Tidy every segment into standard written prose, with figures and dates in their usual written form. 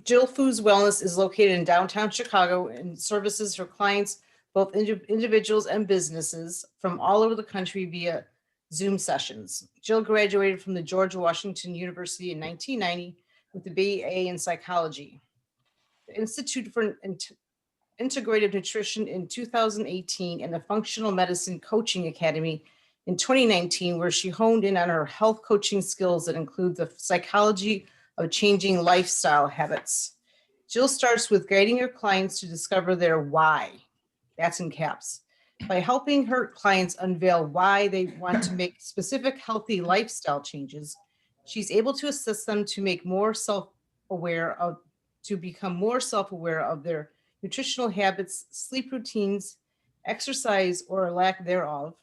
Jill Foods Wellness is located in downtown Chicago and services her clients, both individuals and businesses from all over the country via Zoom sessions. Jill graduated from the George Washington University in 1990 with a BA in psychology. The Institute for Integrative Nutrition in 2018 and the Functional Medicine Coaching Academy in 2019, where she honed in on her health coaching skills that include the psychology of changing lifestyle habits. Jill starts with guiding her clients to discover their why. That's in caps. By helping her clients unveil why they want to make specific healthy lifestyle changes, she's able to assist them to make more self-aware of, to become more self-aware of their nutritional habits, sleep routines, exercise or lack thereof,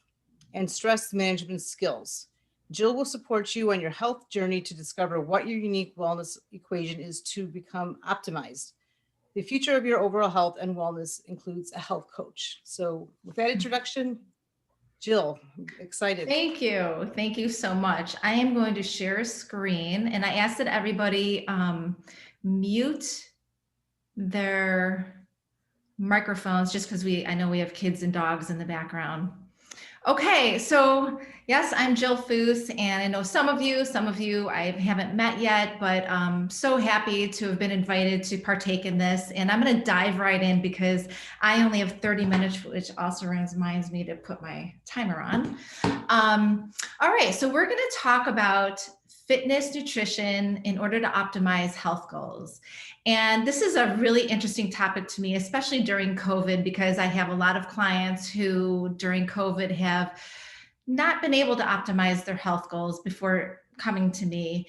and stress management skills. Jill will support you on your health journey to discover what your unique wellness equation is to become optimized. The future of your overall health and wellness includes a health coach. So with that introduction, Jill, I'm excited. Thank you. Thank you so much. I am going to share a screen, and I ask that everybody mute their microphones just because I know we have kids and dogs in the background. Okay, so yes, I'm Jill Foos, and I know some of you I haven't met yet, but I'm so happy to have been invited to partake in this. And I'm going to dive right in because I only have 30 minutes, which also reminds me to put my timer on. All right, so we're going to talk about fitness, nutrition in order to optimize health goals. And this is a really interesting topic to me, especially during COVID, because I have a lot of clients who during COVID have not been able to optimize their health goals before coming to me,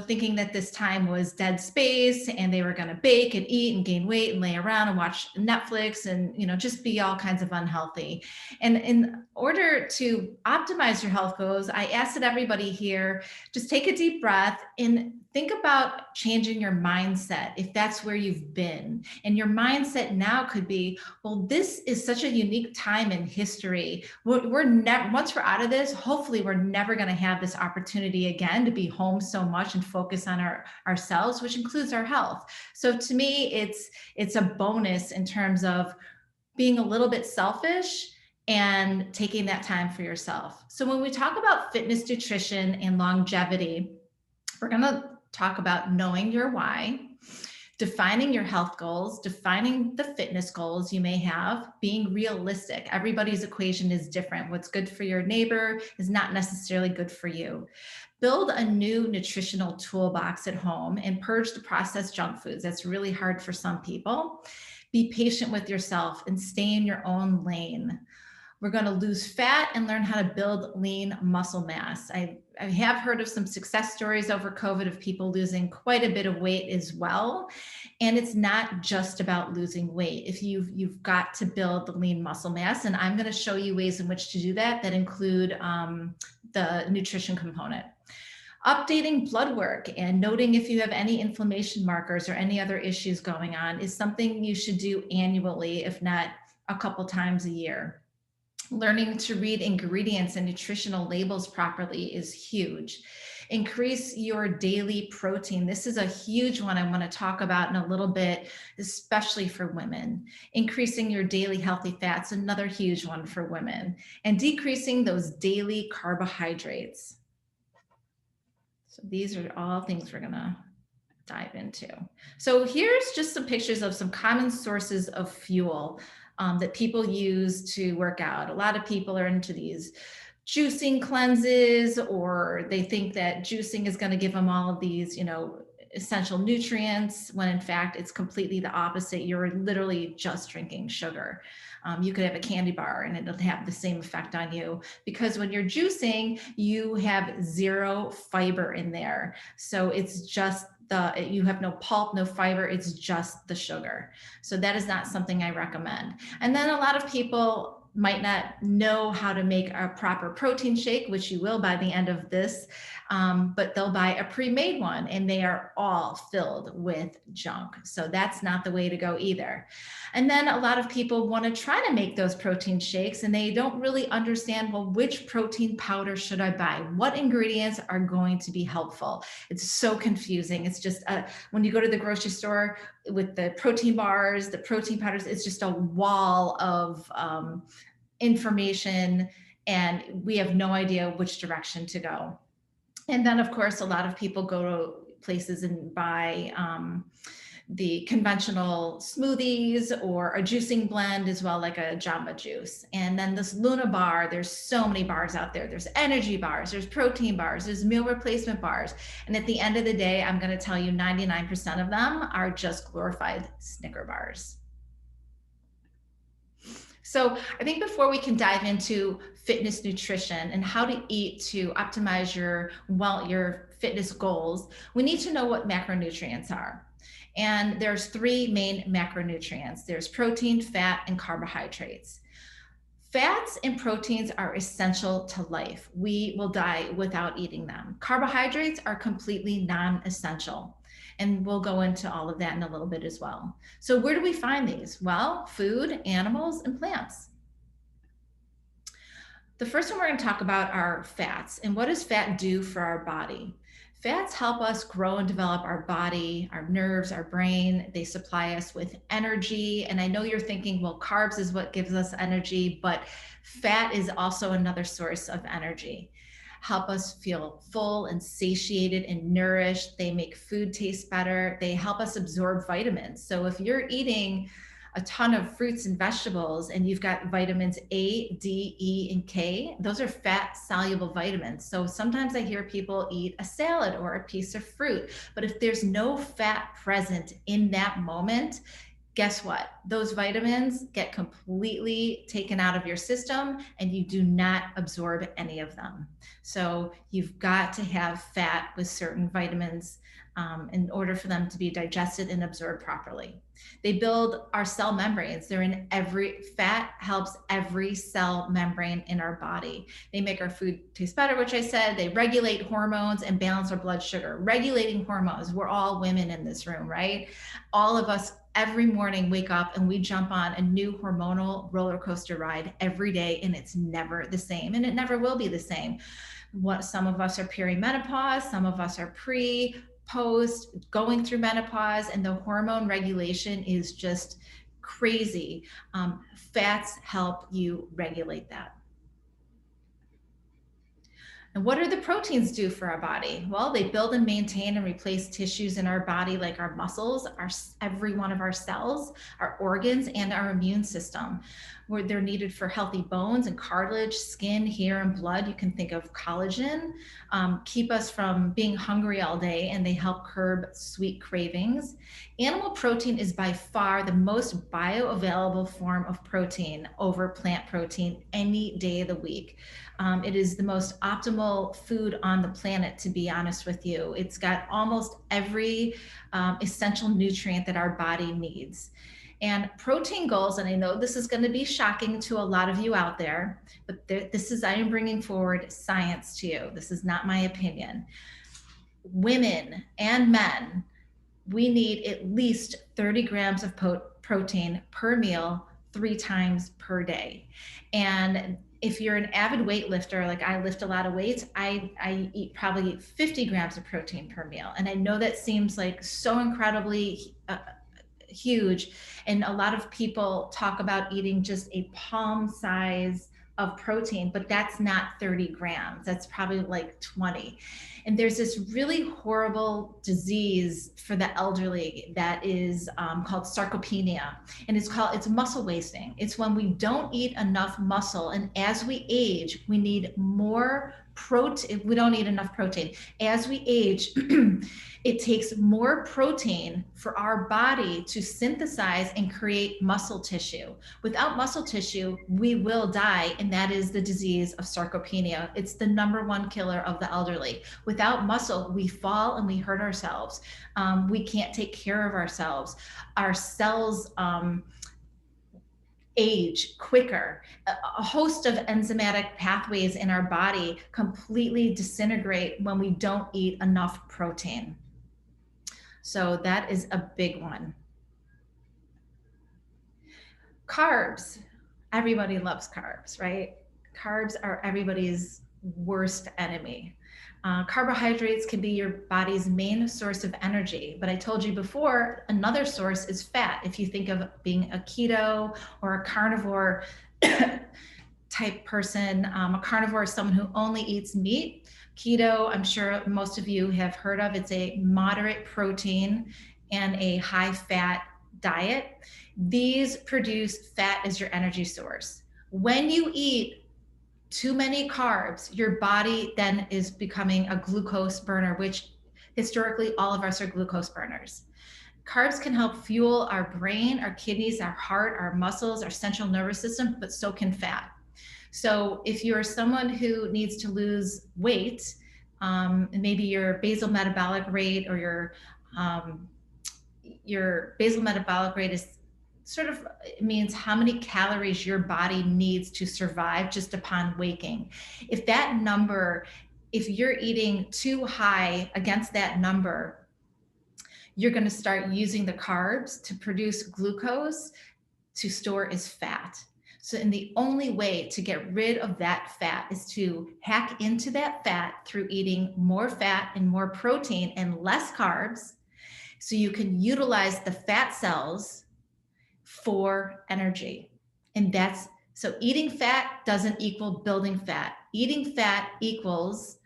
thinking that this time was dead space and they were going to bake and eat and gain weight and lay around and watch Netflix and, just be all kinds of unhealthy. And in order to optimize your health goals, I ask that everybody here just take a deep breath and think about changing your mindset if that's where you've been. And your mindset now could be, well, this is such a unique time in history. We're never, once we're out of this, hopefully we're never going to have this opportunity again to be home so much and focus on ourselves, which includes our health. So to me, it's a bonus in terms of being a little bit selfish and taking that time for yourself. So when we talk about fitness, nutrition, and longevity, we're going to talk about knowing your why, defining your health goals, defining the fitness goals you may have, being realistic. Everybody's equation is different. What's good for your neighbor is not necessarily good for you. Build a new nutritional toolbox at home and purge the processed junk foods. That's really hard for some people. Be patient with yourself and stay in your own lane. We're going to lose fat and learn how to build lean muscle mass. I have heard of some success stories over COVID of people losing quite a bit of weight as well. And it's not just about losing weight. If you've got to build the lean muscle mass, and I'm going to show you ways in which to do that include the nutrition component. Updating blood work and noting if you have any inflammation markers or any other issues going on is something you should do annually, if not a couple times a year. Learning to read ingredients and nutritional labels properly is huge. Increase your daily protein. This is a huge one I want to talk about in a little bit, especially for women. Increasing your daily healthy fats, another huge one for women. And decreasing those daily carbohydrates. So these are all things we're going to dive into. So here's just some pictures of some common sources of fuel that people use to work out. A lot of people are into these juicing cleanses, or they think that juicing is going to give them all of these, essential nutrients, when in fact it's completely the opposite. You're literally just drinking sugar. You could have a candy bar and it'll have the same effect on you, because when you're juicing, you have zero fiber in there. So it's just you have no pulp, no fiber, it's just the sugar. So that is not something I recommend. And then a lot of people might not know how to make a proper protein shake, which you will by the end of this, but they'll buy a pre-made one and they are all filled with junk. So that's not the way to go either. And then a lot of people want to try to make those protein shakes and they don't really understand, well, which protein powder should I buy? What ingredients are going to be helpful? It's so confusing. It's just when you go to the grocery store with the protein bars, the protein powders, it's just a wall of information, and we have no idea which direction to go. And then, of course, a lot of people go to places and buy the conventional smoothies or a juicing blend as well, like a Jamba Juice. And then this Luna bar, there's so many bars out there. There's energy bars, there's protein bars, there's meal replacement bars. And at the end of the day, I'm going to tell you 99% of them are just glorified Snicker bars. So I think before we can dive into fitness nutrition and how to eat to optimize your fitness goals, we need to know what macronutrients are. And there's three main macronutrients. There's protein, fat, and carbohydrates. Fats and proteins are essential to life. We will die without eating them. Carbohydrates are completely non-essential. And we'll go into all of that in a little bit as well. So where do we find these? Well, food, animals, and plants. The first one we're going to talk about are fats. And what does fat do for our body? Fats help us grow and develop our body, our nerves, our brain. They supply us with energy. And I know you're thinking, well, carbs is what gives us energy, but fat is also another source of energy. Help us feel full and satiated and nourished. They make food taste better. They help us absorb vitamins. So if you're eating a ton of fruits and vegetables and you've got vitamins A, D, E, and K, those are fat soluble vitamins. So sometimes I hear people eat a salad or a piece of fruit, but if there's no fat present in that moment, guess what? Those vitamins get completely taken out of your system and you do not absorb any of them. So you've got to have fat with certain vitamins in order for them to be digested and absorbed properly. They build our cell membranes. Fat helps every cell membrane in our body. They make our food taste better, which I said. They regulate hormones and balance our blood sugar. Regulating hormones. We're all women in this room, right? All of us every morning wake up and we jump on a new hormonal roller coaster ride every day, and it's never the same, and it never will be the same. Some of us are perimenopause, some of us are pre, post, going through menopause, and the hormone regulation is just crazy. Fats help you regulate that. And what do the proteins do for our body? Well, they build and maintain and replace tissues in our body, like our muscles, every one of our cells, our organs, and our immune system. Where they're needed for healthy bones and cartilage, skin, hair, and blood. You can think of collagen, keep us from being hungry all day, and they help curb sweet cravings. Animal protein is by far the most bioavailable form of protein over plant protein any day of the week. It is the most optimal food on the planet, to be honest with you. It's got almost every essential nutrient that our body needs. And protein goals, and I know this is going to be shocking to a lot of you out there, but I am bringing forward science to you. This is not my opinion. Women and men, we need at least 30 grams of protein per meal 3 times per day. And if you're an avid weightlifter, like I lift a lot of weights, I eat probably 50 grams of protein per meal. And I know that seems like so incredibly huge. And a lot of people talk about eating just a palm size of protein, but that's not 30 grams. That's probably like 20. And there's this really horrible disease for the elderly that is called sarcopenia. And it's muscle wasting. It's when we don't eat enough muscle. And as we age, we need more protein. We don't eat enough protein. As we age, it takes more protein for our body to synthesize and create muscle tissue. Without muscle tissue, we will die, and that is the disease of sarcopenia. It's the #1 killer of the elderly. Without muscle, we fall and we hurt ourselves. We can't take care of ourselves. Our cells age quicker. A host of enzymatic pathways in our body completely disintegrate when we don't eat enough protein. So that is a big one. Carbs. Everybody loves carbs, right? Carbs are everybody's worst enemy. Carbohydrates can be your body's main source of energy, but I told you before, another source is fat. If you think of being a keto or a carnivore type person, a carnivore is someone who only eats meat. Keto, I'm sure most of you have heard of. It's a moderate protein and a high fat diet. These produce fat as your energy source. When you eat too many carbs, your body then is becoming a glucose burner, which historically all of us are glucose burners. Carbs can help fuel our brain, our kidneys, our heart, our muscles, our central nervous system, but so can fat. So if you're someone who needs to lose weight, maybe your basal metabolic rate or your basal metabolic rate is sort of, it means how many calories your body needs to survive just upon waking. If that number, if you're eating too high against that number, you're going to start using the carbs to produce glucose to store as fat. So, and the only way to get rid of that fat is to hack into that fat through eating more fat and more protein and less carbs, so you can utilize the fat cells for energy. And that's, so eating fat doesn't equal building fat. Eating fat equals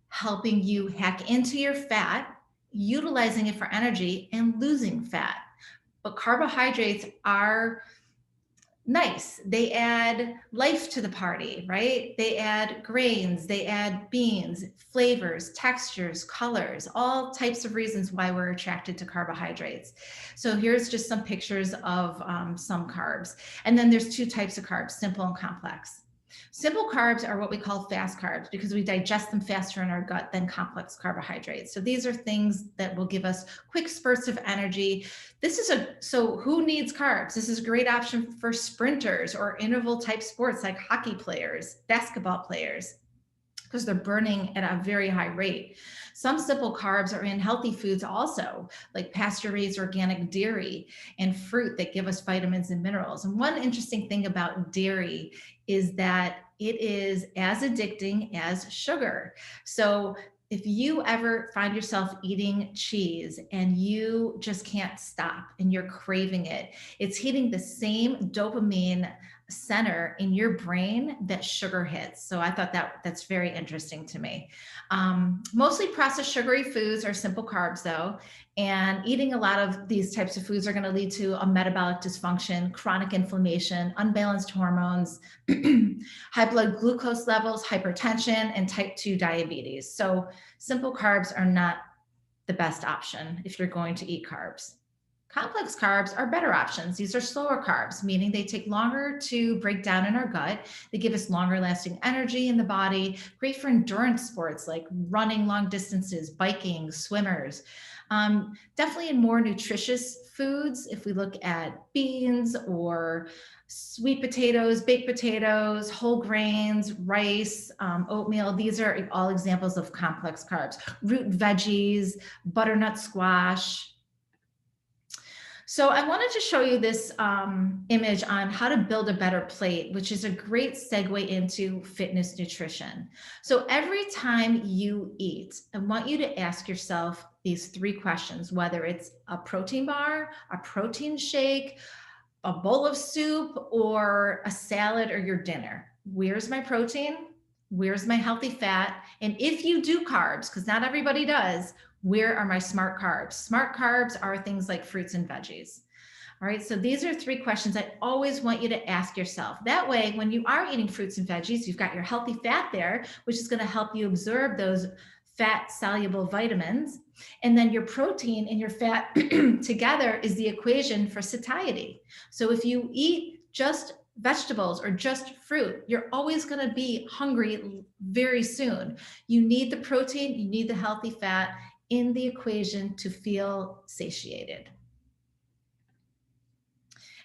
helping you hack into your fat, utilizing it for energy, and losing fat. But carbohydrates are nice. They add life to the party, right? They add grains, they add beans, flavors, textures, colors, all types of reasons why we're attracted to carbohydrates. So here's just some pictures of some carbs. And then there's two types of carbs, simple and complex. Simple carbs are what we call fast carbs because we digest them faster in our gut than complex carbohydrates. So these are things that will give us quick spurts of energy. So who needs carbs? This is a great option for sprinters or interval type sports like hockey players, basketball players, because they're burning at a very high rate. Some simple carbs are in healthy foods also, like pasture-raised organic dairy and fruit that give us vitamins and minerals. And one interesting thing about dairy is that it is as addicting as sugar. So if you ever find yourself eating cheese and you just can't stop and you're craving it, it's hitting the same dopamine center in your brain that sugar hits. So I thought that's very interesting to me. Mostly processed sugary foods are simple carbs though, and eating a lot of these types of foods are going to lead to a metabolic dysfunction, chronic inflammation, unbalanced hormones, high blood glucose levels, hypertension, and type 2 diabetes. So simple carbs are not the best option if you're going to eat carbs. Complex carbs are better options. These are slower carbs, meaning they take longer to break down in our gut. They give us longer lasting energy in the body, great for endurance sports like running long distances, biking, swimmers. Definitely in more nutritious foods, if we look at beans or sweet potatoes, baked potatoes, whole grains, rice, oatmeal, these are all examples of complex carbs. Root veggies, butternut squash. So I wanted to show you this image on how to build a better plate, which is a great segue into fitness nutrition. So every time you eat, I want you to ask yourself these three questions, whether it's a protein bar, a protein shake, a bowl of soup, or a salad or your dinner. Where's my protein? Where's my healthy fat? And if you do carbs, because not everybody does, where are my smart carbs? Smart carbs are things like fruits and veggies. All right, so these are three questions I always want you to ask yourself. That way, when you are eating fruits and veggies, you've got your healthy fat there, which is going to help you absorb those fat soluble vitamins. And then your protein and your fat together is the equation for satiety. So if you eat just vegetables or just fruit, you're always going to be hungry very soon. You need the protein, you need the healthy fat in the equation to feel satiated.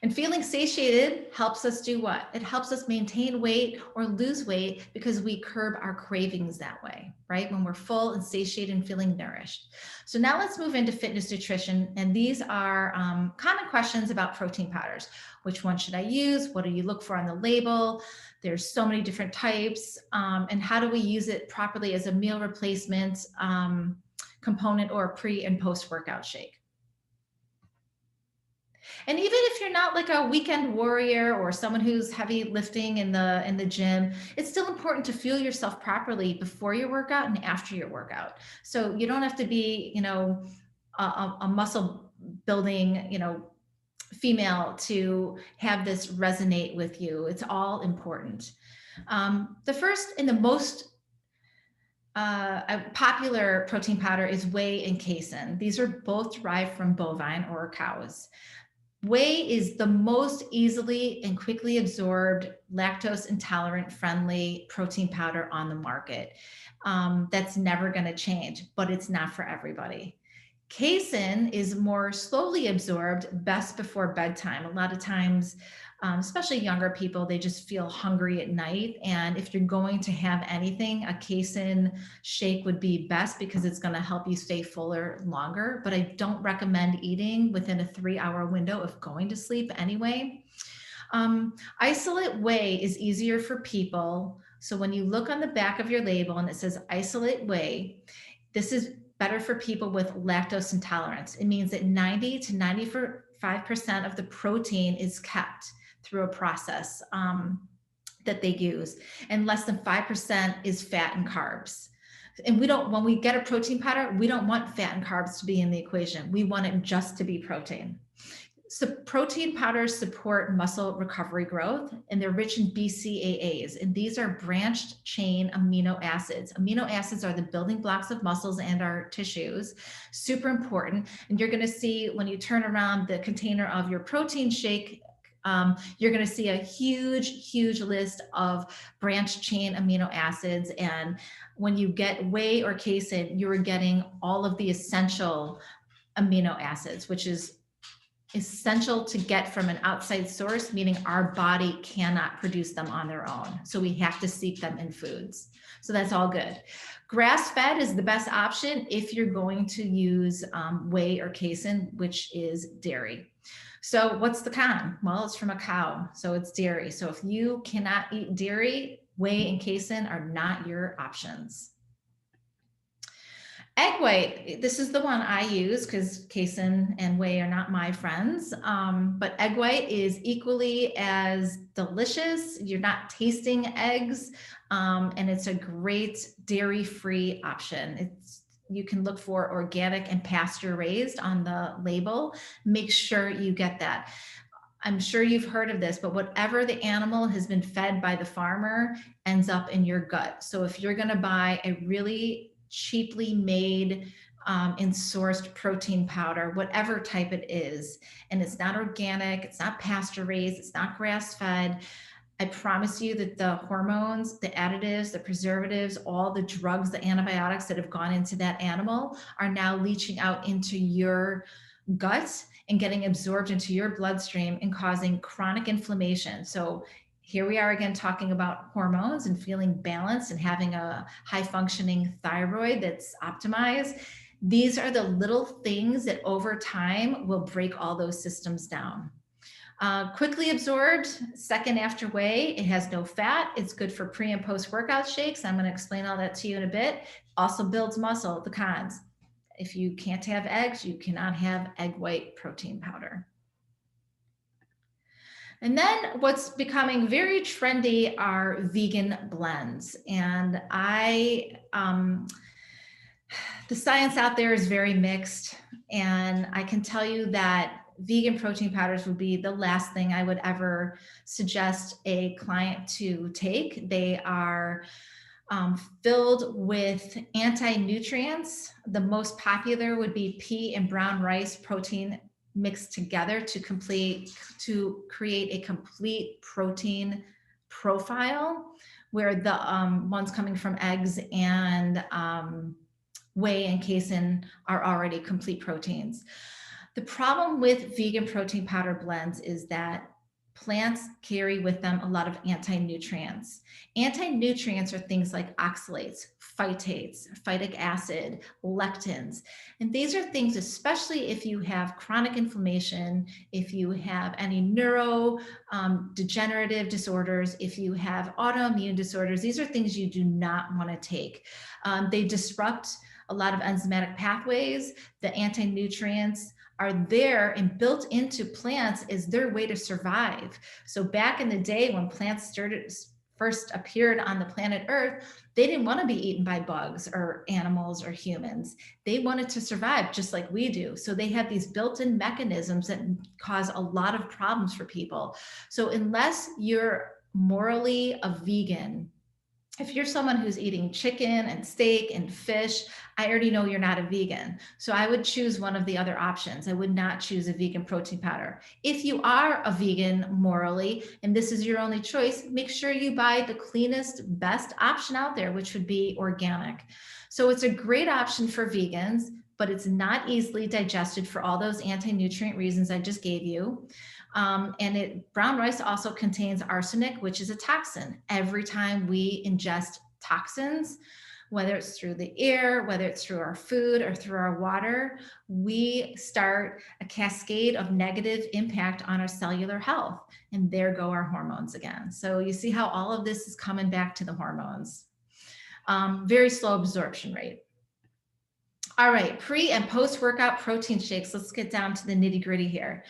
And feeling satiated helps us do what? It helps us maintain weight or lose weight because we curb our cravings that way, right? When we're full and satiated and feeling nourished. So now let's move into fitness nutrition. And these are common questions about protein powders. Which one should I use? What do you look for on the label? There's so many different types. And how do we use it properly as a meal replacement component or a pre and post workout shake? And even if you're not like a weekend warrior or someone who's heavy lifting in the gym, it's still important to fuel yourself properly before your workout and after your workout. So you don't have to be, a muscle building, female to have this resonate with you. It's all important. The first and the most a popular protein powder is whey and casein. These are both derived from bovine or cows. Whey is the most easily and quickly absorbed lactose intolerant friendly protein powder on the market. That's never going to change, but it's not for everybody. Casein is more slowly absorbed, best before bedtime. A lot of times, especially younger people, they just feel hungry at night. And if you're going to have anything, a casein shake would be best because it's going to help you stay fuller longer. But I don't recommend eating within a 3-hour window of going to sleep anyway. Isolate whey is easier for people. So when you look on the back of your label and it says isolate whey, this is better for people with lactose intolerance. It means that 90 to 95% of the protein is kept through a process that they use, and less than 5% is fat and carbs. And when we get a protein powder, we don't want fat and carbs to be in the equation. We want it just to be protein. So protein powders support muscle recovery growth, and they're rich in BCAAs, and these are branched chain amino acids. Amino acids are the building blocks of muscles and our tissues, super important. And you're going to see when you turn around the container of your protein shake, you're going to see a huge list of branched chain amino acids. And when you get whey or casein, you're getting all of the essential amino acids, which is essential to get from an outside source, meaning our body cannot produce them on their own. So we have to seek them in foods. So that's all good. Grass-fed is the best option if you're going to use whey or casein, which is dairy. So what's the con? Well, it's from a cow, so it's dairy. So if you cannot eat dairy, whey and casein are not your options. Egg white, this is the one I use because casein and whey are not my friends, but egg white is equally as delicious. You're not tasting eggs, and it's a great dairy-free option. You can look for organic and pasture raised on the label. Make sure you get that. I'm sure you've heard of this, but whatever the animal has been fed by the farmer ends up in your gut. So if you're going to buy a really cheaply made and sourced protein powder, whatever type it is, and it's not organic, it's not pasture raised, it's not grass fed, I promise you that the hormones, the additives, the preservatives, all the drugs, the antibiotics that have gone into that animal are now leaching out into your gut and getting absorbed into your bloodstream and causing chronic inflammation. So here we are again talking about hormones and feeling balanced and having a high functioning thyroid that's optimized. These are the little things that over time will break all those systems down. Quickly absorbed, second after whey. It has no fat. It's good for pre and post workout shakes. I'm going to explain all that to you in a bit. Also builds muscle. The cons: if you can't have eggs, you cannot have egg white protein powder. And then what's becoming very trendy are vegan blends. And the science out there is very mixed. And I can tell you that vegan protein powders would be the last thing I would ever suggest a client to take. They are filled with anti-nutrients. The most popular would be pea and brown rice protein mixed together to create a complete protein profile, where the ones coming from eggs and whey and casein are already complete proteins. The problem with vegan protein powder blends is that plants carry with them a lot of anti-nutrients. Anti-nutrients are things like oxalates, phytates, phytic acid, lectins. And these are things, especially if you have chronic inflammation, if you have any neuro degenerative disorders, if you have autoimmune disorders, these are things you do not want to take. They disrupt a lot of enzymatic pathways. The anti-nutrients are there and built into plants as their way to survive. So back in the day when plants first appeared on the planet Earth, they didn't want to be eaten by bugs or animals or humans. They wanted to survive just like we do. So they have these built-in mechanisms that cause a lot of problems for people. So unless you're morally a vegan, if you're someone who's eating chicken and steak and fish, I already know you're not a vegan. So I would choose one of the other options. I would not choose a vegan protein powder. If you are a vegan morally, and this is your only choice, make sure you buy the cleanest, best option out there, which would be organic. So it's a great option for vegans, but it's not easily digested for all those anti-nutrient reasons I just gave you. Brown rice also contains arsenic, which is a toxin. Every time we ingest toxins, whether it's through the air, whether it's through our food or through our water, we start a cascade of negative impact on our cellular health. And there go our hormones again. So you see how all of this is coming back to the hormones. Very slow absorption rate. All right, pre and post-workout protein shakes. Let's get down to the nitty-gritty here.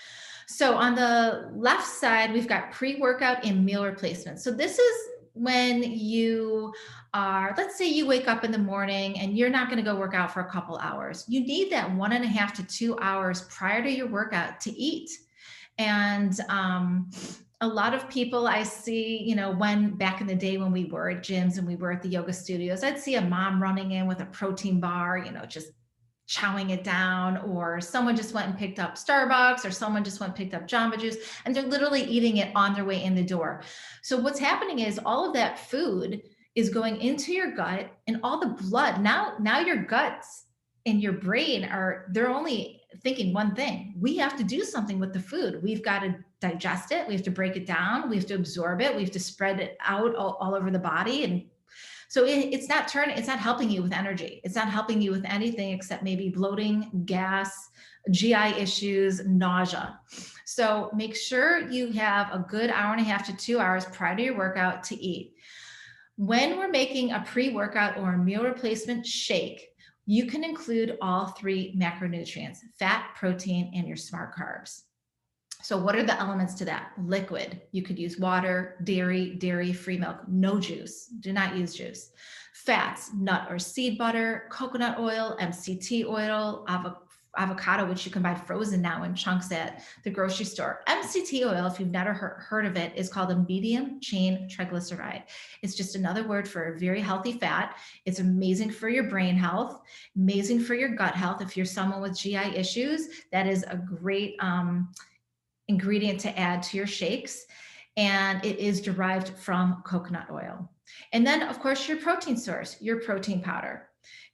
So on the left side, we've got pre-workout and meal replacement. So this is when you are, let's say you wake up in the morning and you're not going to go work out for a couple hours. You need that 1.5 to 2 hours prior to your workout to eat. And a lot of people I see, when back in the day when we were at gyms and we were at the yoga studios, I'd see a mom running in with a protein bar, just chowing it down, or someone just went and picked up Starbucks, or someone just went and picked up Jamba Juice, and they're literally eating it on their way in the door. So what's happening is all of that food is going into your gut, and all the blood, now your guts and your brain they're only thinking one thing. We have to do something with the food. We've got to digest it. We have to break it down. We have to absorb it. We have to spread it out all over the body. And so it's not helping you with energy. It's not helping you with anything except maybe bloating, gas, GI issues, nausea. So make sure you have a good 1.5 to 2 hours prior to your workout to eat. When we're making a pre-workout or a meal replacement shake, you can include all 3 macronutrients: fat, protein, and your smart carbs. So what are the elements to that? Liquid. You could use water, dairy-free milk, no juice. Do not use juice. Fats, nut or seed butter, coconut oil, MCT oil, avocado, which you can buy frozen now in chunks at the grocery store. MCT oil, if you've never heard of it, is called a medium chain triglyceride. It's just another word for a very healthy fat. It's amazing for your brain health, amazing for your gut health. If you're someone with GI issues, that is a great ingredient to add to your shakes, and it is derived from coconut oil. And then of course your protein source, your protein powder.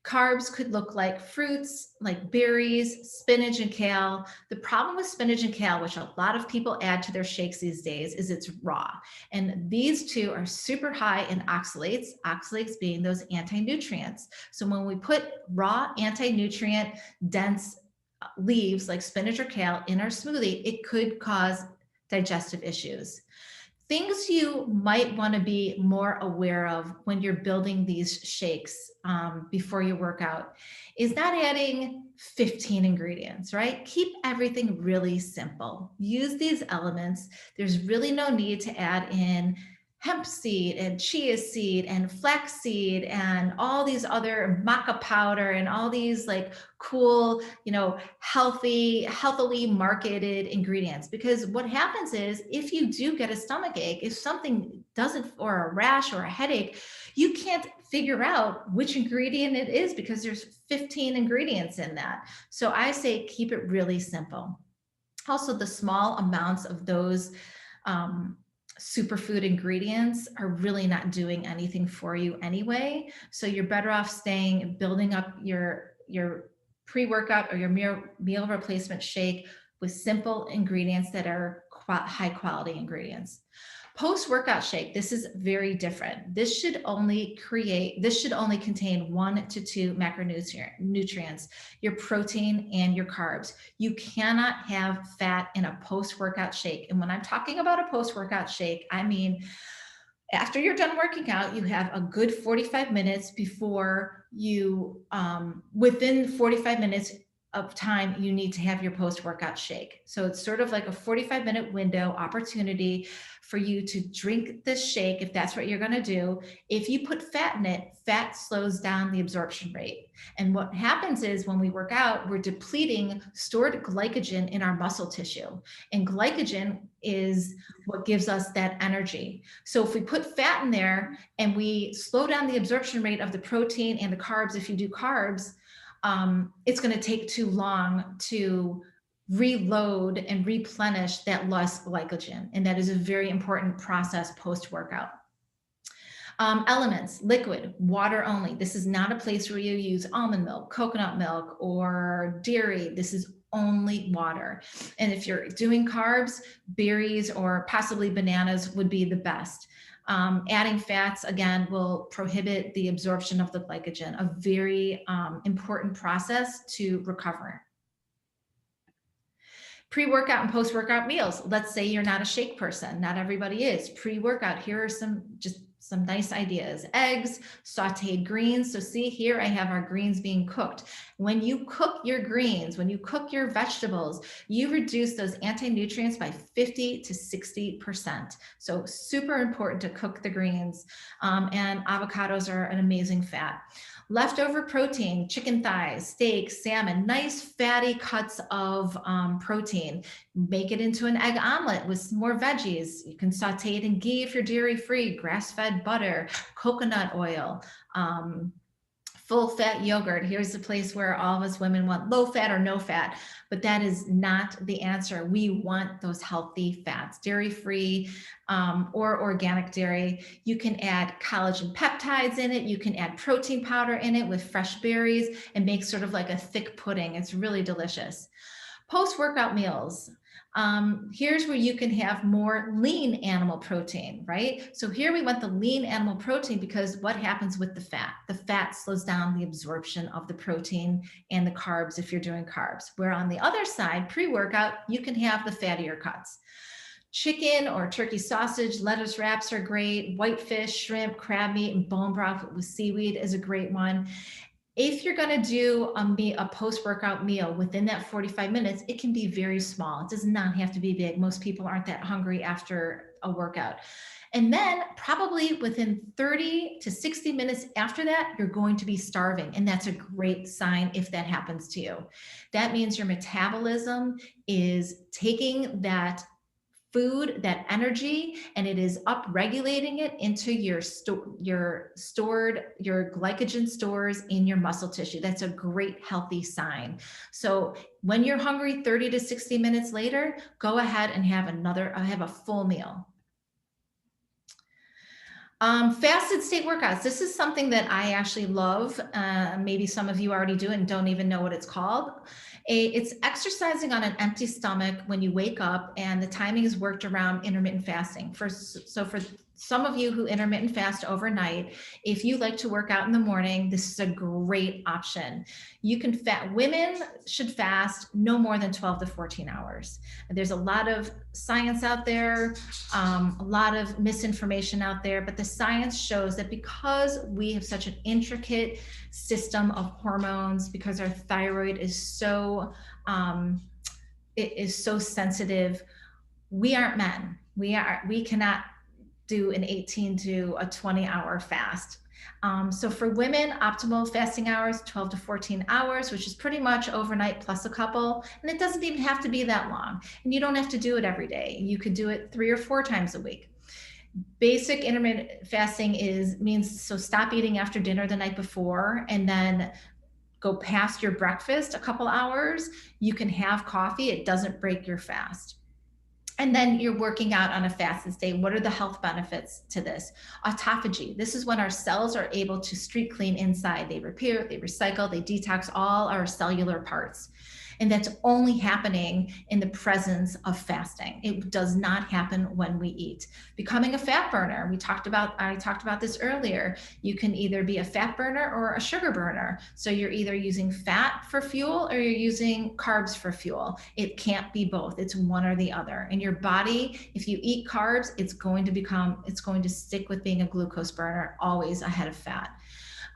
Carbs could look like fruits, like berries, spinach and kale. The problem with spinach and kale, which a lot of people add to their shakes these days, is it's raw. And these two are super high in oxalates being those anti-nutrients. So when we put raw anti-nutrient dense leaves like spinach or kale in our smoothie, it could cause digestive issues. Things you might want to be more aware of when you're building these shakes before your workout is not adding 15 ingredients, right? Keep everything really simple. Use these elements. There's really no need to add in hemp seed and chia seed and flax seed and all these other maca powder and all these like cool, healthily marketed ingredients. Because what happens is if you do get a stomach ache, if something doesn't, or a rash or a headache, you can't figure out which ingredient it is because there's 15 ingredients in that. So I say keep it really simple. Also, the small amounts of those superfood ingredients are really not doing anything for you anyway. So you're better off building up your pre-workout or your meal replacement shake with simple ingredients that are high quality ingredients. Post-workout shake, this is very different. This should only contain 1 to 2 macronutrients, your protein and your carbs. You cannot have fat in a post-workout shake. And when I'm talking about a post-workout shake, I mean, after you're done working out, you have a good 45 minutes before you, within 45 minutes of time, you need to have your post-workout shake. So it's sort of like a 45-minute window opportunity for you to drink this shake if that's what you're going to do. If you put fat in it, fat slows down the absorption rate. And what happens is when we work out, we're depleting stored glycogen in our muscle tissue. And glycogen is what gives us that energy. So if we put fat in there and we slow down the absorption rate of the protein and the carbs, if you do carbs, it's going to take too long to reload and replenish that lost glycogen. And that is a very important process post-workout. Elements, liquid, water only. This is not a place where you use almond milk, coconut milk, or dairy. This is only water. And if you're doing carbs, berries or possibly bananas would be the best. Adding fats, again, will prohibit the absorption of the glycogen, a very important process to recover. Pre-workout and post-workout meals. Let's say you're not a shake person. Not everybody is. Pre-workout, here are some nice ideas. Eggs, sauteed greens. So see here, I have our greens being cooked. When you cook your greens, when you cook your vegetables, you reduce those anti-nutrients by 50 to 60%. So super important to cook the greens. And avocados are an amazing fat. Leftover protein, chicken thighs, steak, salmon, nice fatty cuts of protein. Make it into an egg omelet with some more veggies. You can saute it in ghee if you're dairy-free, grass-fed butter, coconut oil, full-fat yogurt. Here's the place where all of us women want low fat or no fat, but that is not the answer. We want those healthy fats, dairy-free or organic dairy. You can add collagen peptides in it. You can add protein powder in it with fresh berries and make sort of like a thick pudding. It's really delicious. Post-workout meals. Here's where you can have more lean animal protein, right? So here we want the lean animal protein because what happens with the fat? The fat slows down the absorption of the protein and the carbs if you're doing carbs. Where on the other side, pre-workout, you can have the fattier cuts. Chicken or turkey sausage, lettuce wraps are great. Whitefish, shrimp, crab meat, and bone broth with seaweed is a great one. If you're going to do a post-workout meal within that 45 minutes, it can be very small. It does not have to be big. Most people aren't that hungry after a workout. And then probably within 30 to 60 minutes after that, you're going to be starving. And that's a great sign if that happens to you. That means your metabolism is taking that food, that energy, and it is up-regulating it into your glycogen stores in your muscle tissue. That's a great healthy sign. So when you're hungry 30 to 60 minutes later, go ahead and have a full meal. Fasted state workouts. This is something that I actually love. Maybe some of you already do and don't even know what it's called. It's exercising on an empty stomach when you wake up, and the timing is worked around intermittent fasting. So for some of you who intermittent fast overnight, if you like to work out in the morning, this is a great option. Women should fast no more than 12 to 14 hours. There's a lot of science out there, a lot of misinformation out there, but the science shows that because we have such an intricate system of hormones, because our thyroid is so sensitive, we aren't men. We cannot do an 18 to a 20-hour fast. So for women, optimal fasting hours, 12 to 14 hours, which is pretty much overnight plus a couple. And it doesn't even have to be that long. And you don't have to do it every day. You could do it 3 or 4 times a week. Basic intermittent fasting means stop eating after dinner the night before and then go past your breakfast a couple hours. You can have coffee. It doesn't break your fast. And then you're working out on a fasted state. What are the health benefits to this? Autophagy. This is when our cells are able to streak clean inside. They repair, they recycle, they detox all our cellular parts. And that's only happening in the presence of fasting. It does not happen when we eat. Becoming a fat burner. I talked about this earlier. You can either be a fat burner or a sugar burner. So you're either using fat for fuel or you're using carbs for fuel. It can't be both. It's one or the other. And your body, if you eat carbs, it's going to stick with being a glucose burner, always ahead of fat.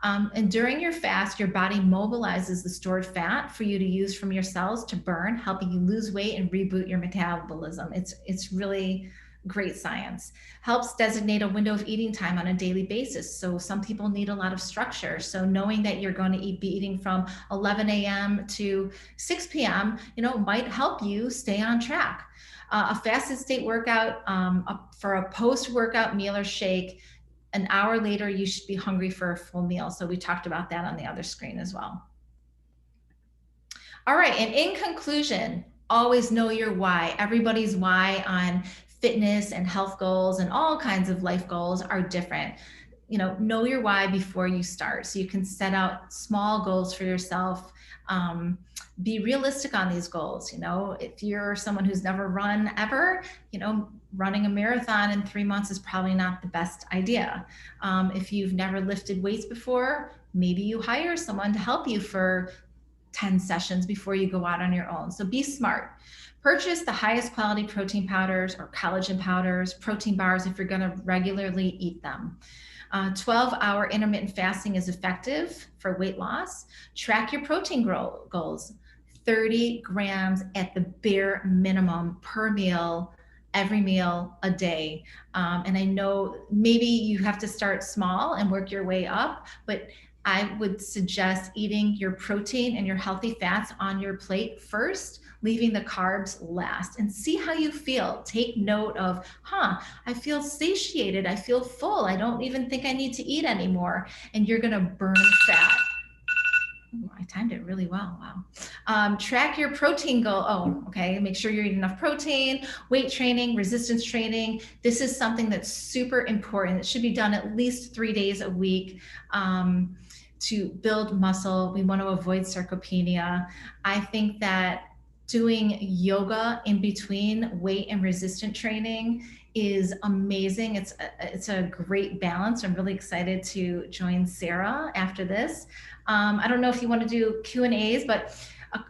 And during your fast, your body mobilizes the stored fat for you to use from your cells to burn, helping you lose weight and reboot your metabolism. It's really great science. Helps designate a window of eating time on a daily basis. So some people need a lot of structure. So knowing that you're going to be eating from 11 a.m. to 6 p.m., might help you stay on track. A fasted state workout for a post-workout meal or shake, an hour later, you should be hungry for a full meal. So we talked about that on the other screen as well. All right, and in conclusion, always know your why. Everybody's why on fitness and health goals and all kinds of life goals are different. Know your why before you start, so you can set out small goals for yourself. Be realistic on these goals. If you're someone who's never run ever, running a marathon in 3 months is probably not the best idea. If you've never lifted weights before, maybe you hire someone to help you for 10 sessions before you go out on your own. So be smart. Purchase the highest quality protein powders or collagen powders, protein bars if you're going to regularly eat them. 12-hour intermittent fasting is effective for weight loss. Track your protein goals. 30 grams at the bare minimum per meal, every meal a day. And I know maybe you have to start small and work your way up, but I would suggest eating your protein and your healthy fats on your plate first, leaving the carbs last, and see how you feel. Take note of, I feel satiated. I feel full. I don't even think I need to eat anymore. And you're going to burn fat. Ooh, I timed it really well. Wow. Track your protein goal. Oh, okay. Make sure you're eating enough protein, weight training, resistance training. This is something that's super important. It should be done at least 3 days a week. To build muscle. We want to avoid sarcopenia. I think that doing yoga in between weight and resistant training is amazing. It's a great balance. I'm really excited to join Sarah after this. I don't know if you want to do Q&As, but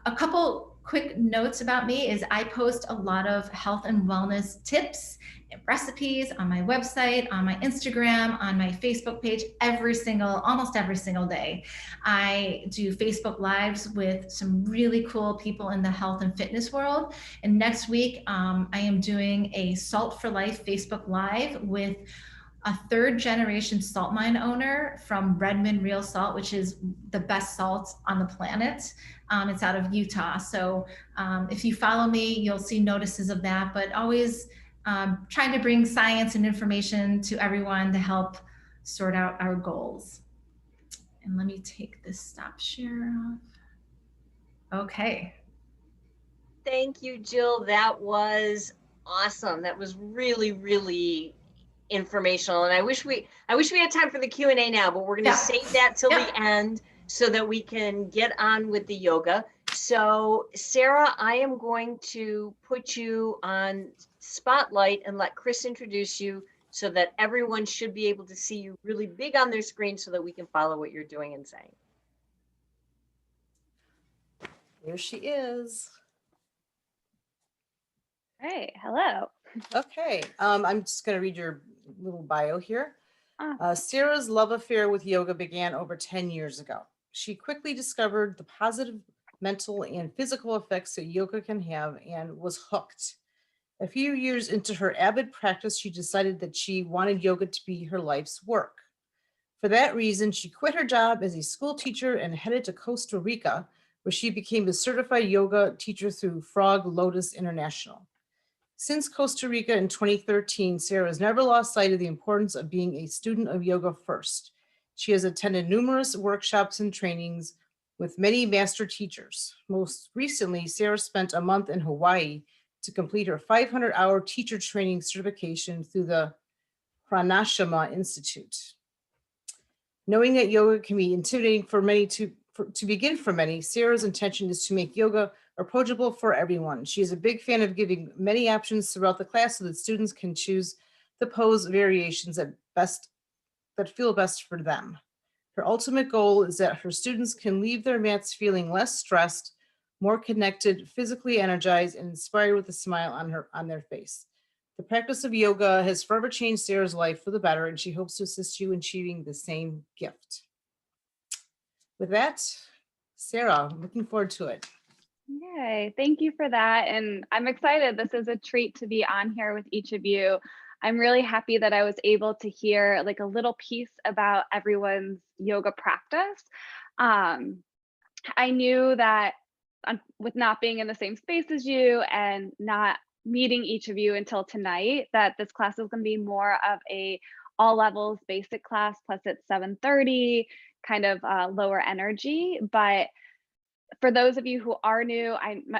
a couple quick notes about me is I post a lot of health and wellness tips and recipes on my website, on my Instagram, on my Facebook page, almost every single day. I do Facebook Lives with some really cool people in the health and fitness world. And next week, I am doing a Salt for Life Facebook Live with a 3rd-generation salt mine owner from Redmond Real Salt, which is the best salt on the planet. It's out of Utah. So if you follow me, you'll see notices of that, but always trying to bring science and information to everyone to help sort out our goals. And let me take this stop share off. Okay. Thank you, Jill. That was awesome. That was really, really informational. And I wish we had time for the Q&A now, but we're going to save that till the end so that we can get on with the yoga. So Sarah, I am going to put you on spotlight and let Chris introduce you so that everyone should be able to see you really big on their screen so that we can follow what you're doing and saying. There she is. Hey, hello. Okay, I'm just going to read your little bio here. Sarah's love affair with yoga began over 10 years ago. She quickly discovered the positive mental and physical effects that yoga can have and was hooked. A few years into her avid practice, she decided that she wanted yoga to be her life's work. For that reason, she quit her job as a school teacher and headed to Costa Rica, where she became a certified yoga teacher through Frog Lotus International. Since Costa Rica in 2013, Sarah has never lost sight of the importance of being a student of yoga first. She has attended numerous workshops and trainings with many master teachers. Most recently, Sarah spent a month in Hawaii to complete her 500-hour teacher training certification through the Pranashama Institute. Knowing that yoga can be intimidating for many to begin for many, Sarah's intention is to make yoga approachable for everyone. She is a big fan of giving many options throughout the class so that students can choose the pose variations that feel best for them. Her ultimate goal is that her students can leave their mats feeling less stressed, more connected, physically energized, and inspired with a smile on their face. The practice of yoga has forever changed Sarah's life for the better, and she hopes to assist you in achieving the same gift. With that, Sarah, I'm looking forward to it. Yay, thank you for that. And I'm excited. This is a treat to be on here with each of you. I'm really happy that I was able to hear like a little piece about everyone's yoga practice. I knew that with not being in the same space as you and not meeting each of you until tonight, that this class is going to be more of a all levels basic class, plus it's 7:30, kind of lower energy. But for those of you who are new,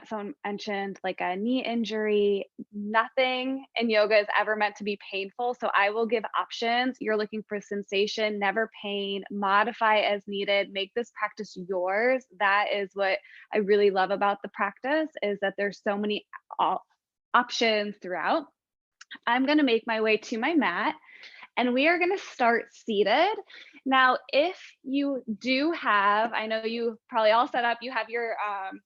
someone mentioned like a knee injury. Nothing in yoga is ever meant to be painful. So I will give options. You're looking for sensation, never pain, modify as needed, make this practice yours. That is what I really love about the practice, is that there's so many options throughout. I'm going to make my way to my mat, and we are going to start seated. Now, if you do have, I know you probably all set up, you have your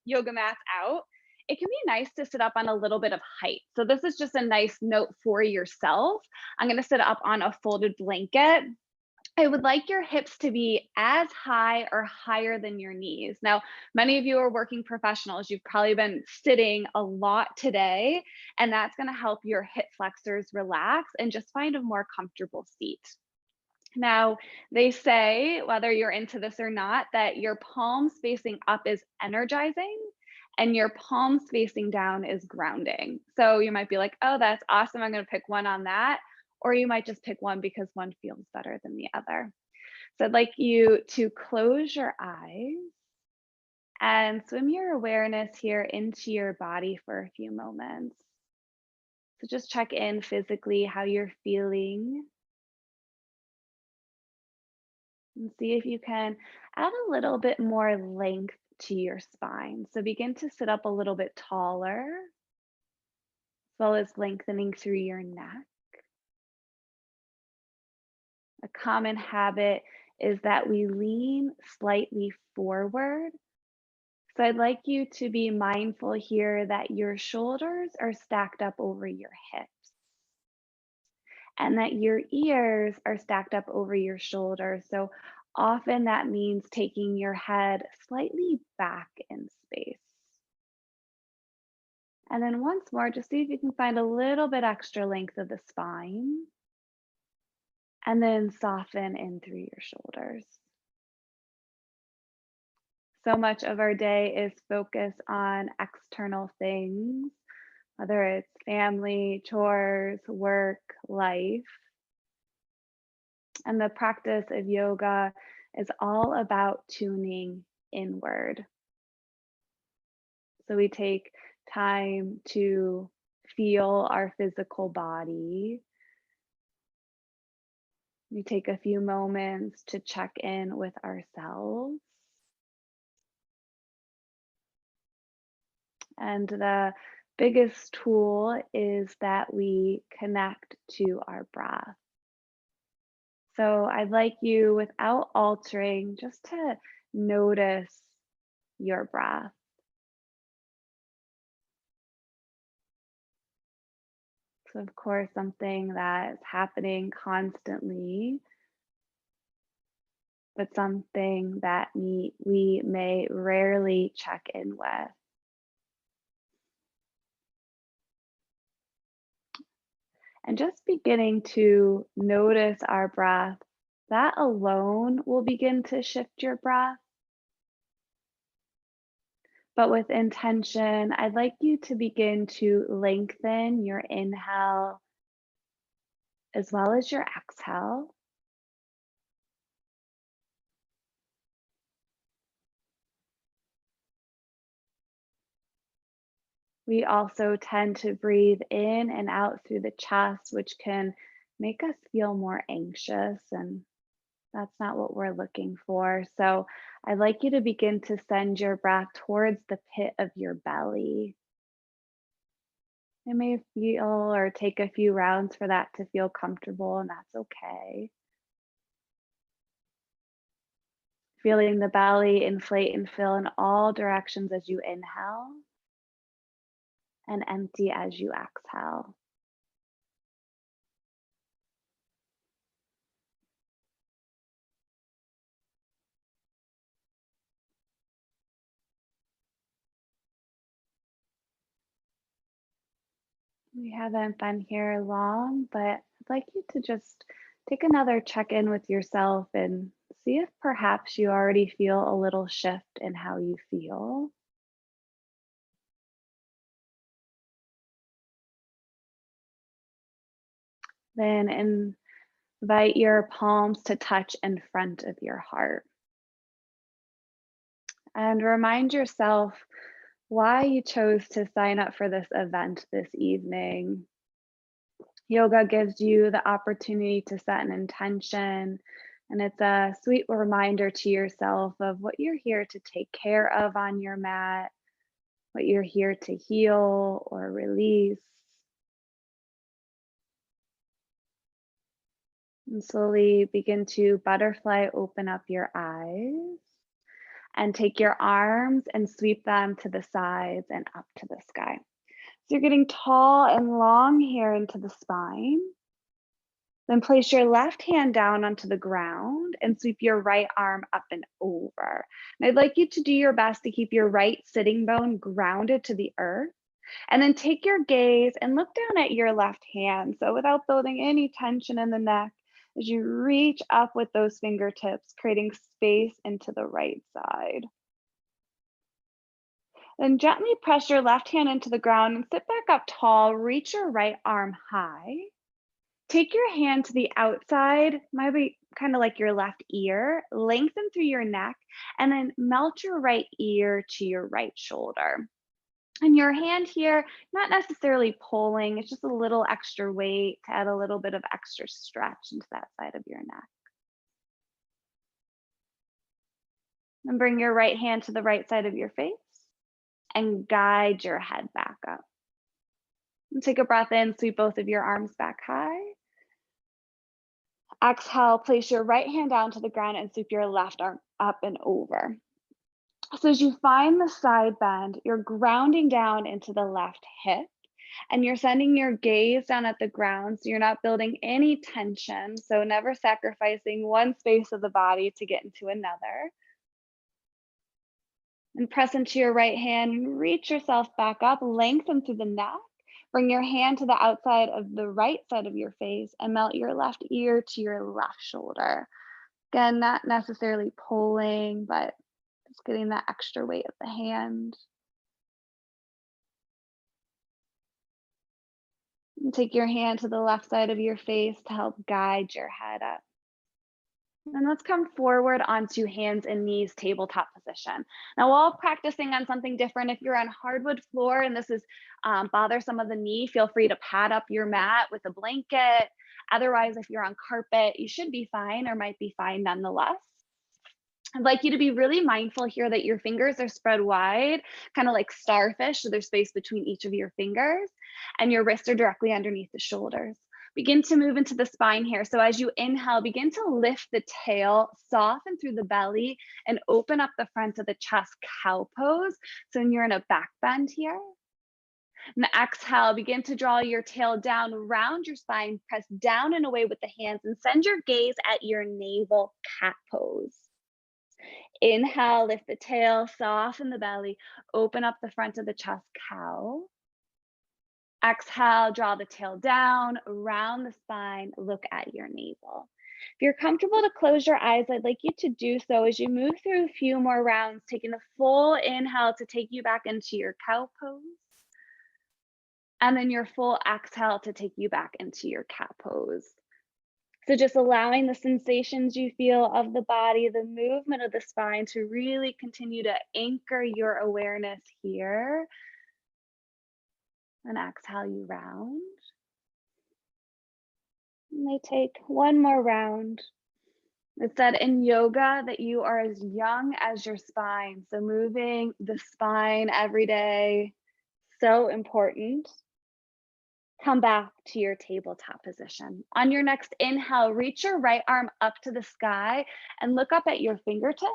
yoga mats out, it can be nice to sit up on a little bit of height. So this is just a nice note for yourself. I'm going to sit up on a folded blanket. I would like your hips to be as high or higher than your knees. Now, many of you are working professionals. You've probably been sitting a lot today, and that's going to help your hip flexors relax and just find a more comfortable seat. Now, they say, whether you're into this or not, that your palms facing up is energizing and your palms facing down is grounding. So you might be like, oh, that's awesome, I'm going to pick one on that. Or you might just pick one because one feels better than the other. So I'd like you to close your eyes and swim your awareness here into your body for a few moments. So just check in physically how you're feeling. And see if you can add a little bit more length to your spine. So begin to sit up a little bit taller, as well as lengthening through your neck. A common habit is that we lean slightly forward. So I'd like you to be mindful here that your shoulders are stacked up over your hips and that your ears are stacked up over your shoulders. So often that means taking your head slightly back in space. And then once more, just see if you can find a little bit extra length of the spine. And then soften in through your shoulders. So much of our day is focused on external things, whether it's family, chores, work, life. And the practice of yoga is all about tuning inward. So we take time to feel our physical body. We take a few moments to check in with ourselves. And the biggest tool is that we connect to our breath. So I'd like you, without altering, just to notice your breath. So of course, something that is happening constantly, but something that we may rarely check in with. And just beginning to notice our breath, that alone will begin to shift your breath. But with intention, I'd like you to begin to lengthen your inhale as well as your exhale. We also tend to breathe in and out through the chest, which can make us feel more anxious, and that's not what we're looking for. So I'd like you to begin to send your breath towards the pit of your belly. It may feel or take a few rounds for that to feel comfortable, and that's okay. Feeling the belly inflate and fill in all directions as you inhale and empty as you exhale. We haven't been here long, but I'd like you to just take another check in with yourself and see if perhaps you already feel a little shift in how you feel. Then invite your palms to touch in front of your heart. And remind yourself why you chose to sign up for this event this evening. Yoga gives you the opportunity to set an intention, and it's a sweet reminder to yourself of what you're here to take care of on your mat, what you're here to heal or release. And slowly begin to butterfly open up your eyes and take your arms and sweep them to the sides and up to the sky. So you're getting tall and long here into the spine. Then place your left hand down onto the ground and sweep your right arm up and over. And I'd like you to do your best to keep your right sitting bone grounded to the earth. And then take your gaze and look down at your left hand. So without building any tension in the neck, as you reach up with those fingertips, creating space into the right side. Then gently press your left hand into the ground and sit back up tall. Reach your right arm high. Take your hand to the outside, maybe kind of like your left ear, lengthen through your neck, and then melt your right ear to your right shoulder. And your hand here, not necessarily pulling, it's just a little extra weight to add a little bit of extra stretch into that side of your neck. And bring your right hand to the right side of your face and guide your head back up. And take a breath in, sweep both of your arms back high. Exhale, place your right hand down to the ground and sweep your left arm up and over. So as you find the side bend, you're grounding down into the left hip and you're sending your gaze down at the ground. So you're not building any tension. So never sacrificing one space of the body to get into another. And press into your right hand and reach yourself back up, lengthen through the neck. Bring your hand to the outside of the right side of your face and melt your left ear to your left shoulder. Again, not necessarily pulling, but just getting that extra weight of the hand. And take your hand to the left side of your face to help guide your head up. And let's come forward onto hands and knees, tabletop position. Now, while practicing on something different, if you're on hardwood floor and this is bothersome of the knee, feel free to pad up your mat with a blanket. Otherwise, if you're on carpet, you should be fine or might be fine nonetheless. I'd like you to be really mindful here that your fingers are spread wide, kind of like starfish, so there's space between each of your fingers, and your wrists are directly underneath the shoulders. Begin to move into the spine here. So as you inhale, begin to lift the tail, soften through the belly, and open up the front of the chest, cow pose. So when you're in a back bend here. And exhale, begin to draw your tail down, round your spine, press down and away with the hands, and send your gaze at your navel, cat pose. Inhale, lift the tail, soften the belly, open up the front of the chest, cow. Exhale, draw the tail down, round the spine, look at your navel. If you're comfortable to close your eyes, I'd like you to do so as you move through a few more rounds, taking a full inhale to take you back into your cow pose. And then your full exhale to take you back into your cat pose. So just allowing the sensations you feel of the body, the movement of the spine to really continue to anchor your awareness here. And exhale, you round. And they take one more round. It's said in yoga that you are as young as your spine. So moving the spine every day, so important. Come back to your tabletop position. On your next inhale, reach your right arm up to the sky and look up at your fingertips.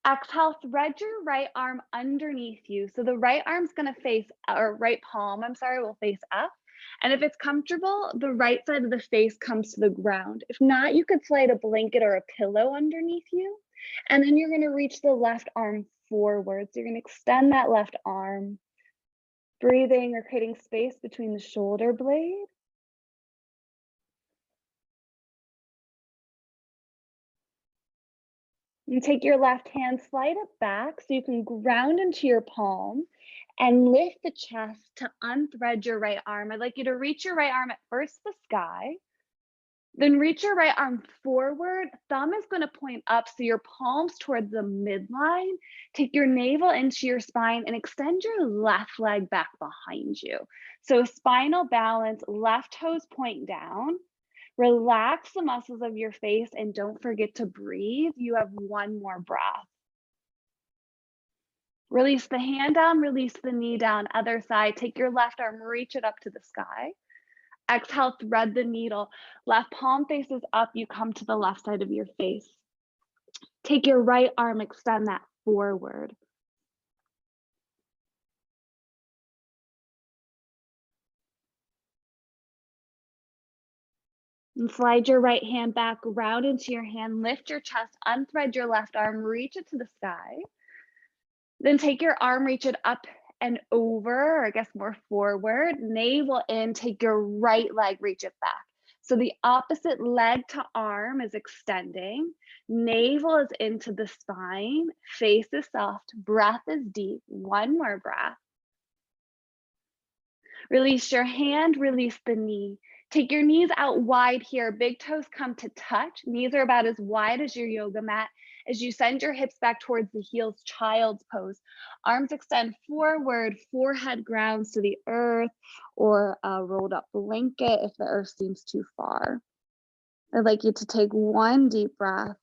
Exhale, thread your right arm underneath you. So the right arm's gonna face, or right palm, I'm sorry, will face up. And if it's comfortable, the right side of the face comes to the ground. If not, you could slide a blanket or a pillow underneath you. And then you're gonna reach the left arm forward. So you're gonna extend that left arm, breathing or creating space between the shoulder blade. You take your left hand, slide it back so you can ground into your palm and lift the chest to unthread your right arm. I'd like you to reach your right arm at first the sky, then reach your right arm forward. Thumb is going to point up so your palms towards the midline. Take your navel into your spine and extend your left leg back behind you. So spinal balance, left toes point down. Relax the muscles of your face and don't forget to breathe. You have one more breath. Release the hand down, release the knee down, other side. Take your left arm, reach it up to the sky. Exhale, thread the needle. Left palm faces up, you come to the left side of your face. Take your right arm, extend that forward. And slide your right hand back, round into your hand, lift your chest, unthread your left arm, reach it to the sky. Then take your arm, reach it up and over, or I guess more forward, navel in, take your right leg, reach it back. So the opposite leg to arm is extending, navel is into the spine, face is soft, breath is deep, one more breath. Release your hand, release the knee. Take your knees out wide here. Big toes come to touch. Knees are about as wide as your yoga mat. As you send your hips back towards the heels, child's pose. Arms extend forward, forehead grounds to the earth, or a rolled up blanket if the earth seems too far. I'd like you to take one deep breath.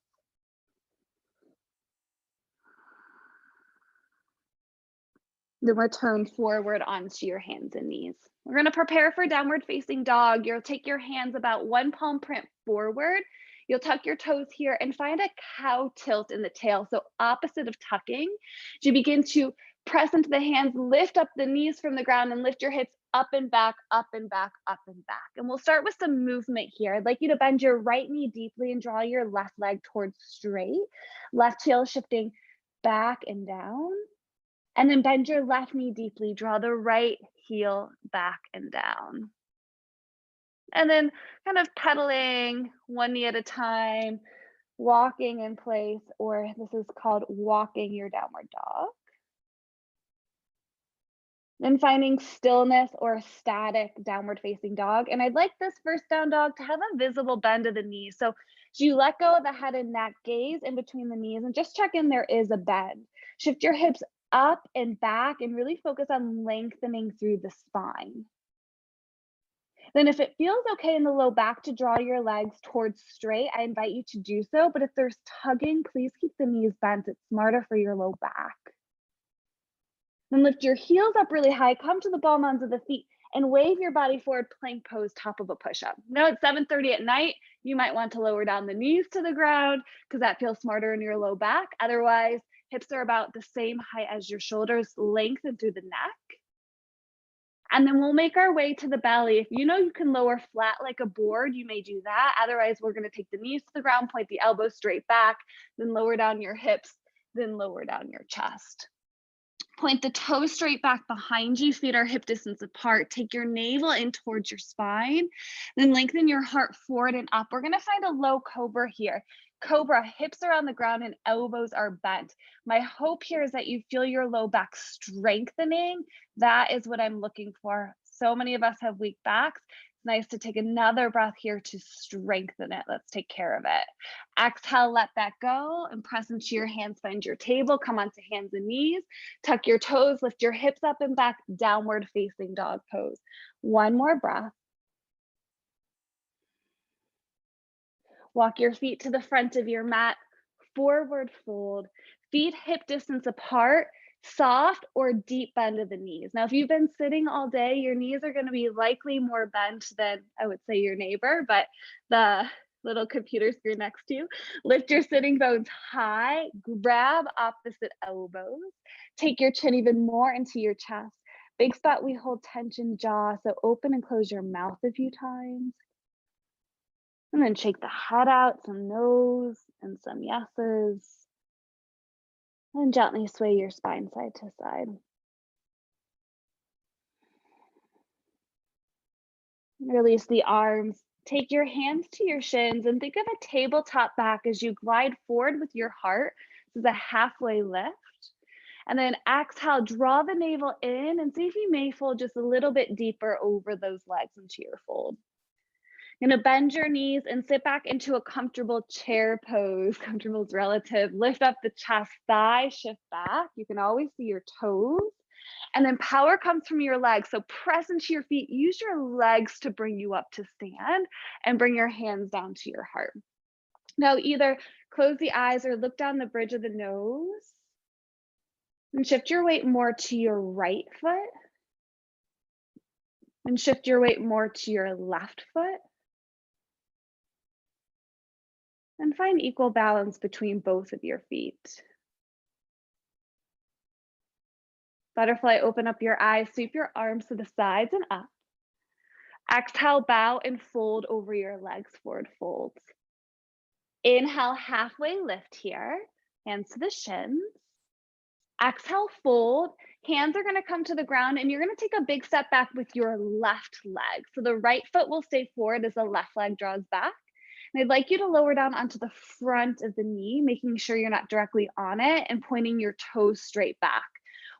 Then return forward onto your hands and knees. We're going to prepare for downward facing dog. You'll take your hands about one palm print forward. You'll tuck your toes here and find a cow tilt in the tail. So opposite of tucking, as you begin to press into the hands, lift up the knees from the ground and lift your hips up and back, up and back, up and back. And we'll start with some movement here. I'd like you to bend your right knee deeply and draw your left leg towards straight. Left heel shifting back and down. And then bend your left knee deeply, draw the right heel back and down. And then kind of pedaling one knee at a time, walking in place, or this is called walking your downward dog. Then finding stillness or static downward facing dog. And I'd like this first down dog to have a visible bend of the knees. So as you let go of the head and neck, gaze in between the knees and just check in there is a bend. Shift your hips up and back and really focus on lengthening through the spine. Then if it feels okay in the low back to draw your legs towards straight, I invite you to do so. But if there's tugging, please keep the knees bent. It's smarter for your low back. Then lift your heels up really high, come to the ball mounds of the feet and wave your body forward, plank pose, top of a push-up. Now it's 7:30 at night, you might want to lower down the knees to the ground because that feels smarter in your low back. Otherwise, hips are about the same height as your shoulders, lengthen through the neck. And then we'll make our way to the belly. If you know you can lower flat like a board, you may do that. Otherwise, we're going to take the knees to the ground, point the elbows straight back, then lower down your hips, then lower down your chest. Point the toes straight back behind you, feet are hip distance apart. Take your navel in towards your spine, then lengthen your heart forward and up. We're going to find a low cobra here. Cobra, hips are on the ground and elbows are bent. My hope here is that you feel your low back strengthening. That is what I'm looking for. So many of us have weak backs. Nice to take another breath here to strengthen it. Let's take care of it. Exhale, let that go and press into your hands, find your table, come onto hands and knees, tuck your toes, lift your hips up and back, downward facing dog pose. One more breath. Walk your feet to the front of your mat, forward fold, feet hip distance apart, soft or deep bend of the knees. Now, if you've been sitting all day, your knees are going to be likely more bent than, I would say, your neighbor, but the little computer screen next to you. Lift your sitting bones high, grab opposite elbows, take your chin even more into your chest. Big spot we hold tension jaw, so open and close your mouth a few times. And then shake the head out, some no's and some yeses. And gently sway your spine side to side. Release the arms. Take your hands to your shins and think of a tabletop back as you glide forward with your heart. This is a halfway lift. And then exhale, draw the navel in and see if you may fold just a little bit deeper over those legs into your fold. You're gonna bend your knees and sit back into a comfortable chair pose. Comfortable is relative. Lift up the chest, thigh, shift back. You can always see your toes. And then power comes from your legs. So press into your feet. Use your legs to bring you up to stand and bring your hands down to your heart. Now either close the eyes or look down the bridge of the nose and shift your weight more to your right foot and shift your weight more to your left foot. And find equal balance between both of your feet. Butterfly, open up your eyes, sweep your arms to the sides and up. Exhale, bow and fold over your legs, forward folds. Inhale, halfway lift here, hands to the shins. Exhale, fold. Hands are gonna come to the ground and you're gonna take a big step back with your left leg. So the right foot will stay forward as the left leg draws back. And I'd like you to lower down onto the front of the knee, making sure you're not directly on it and pointing your toes straight back.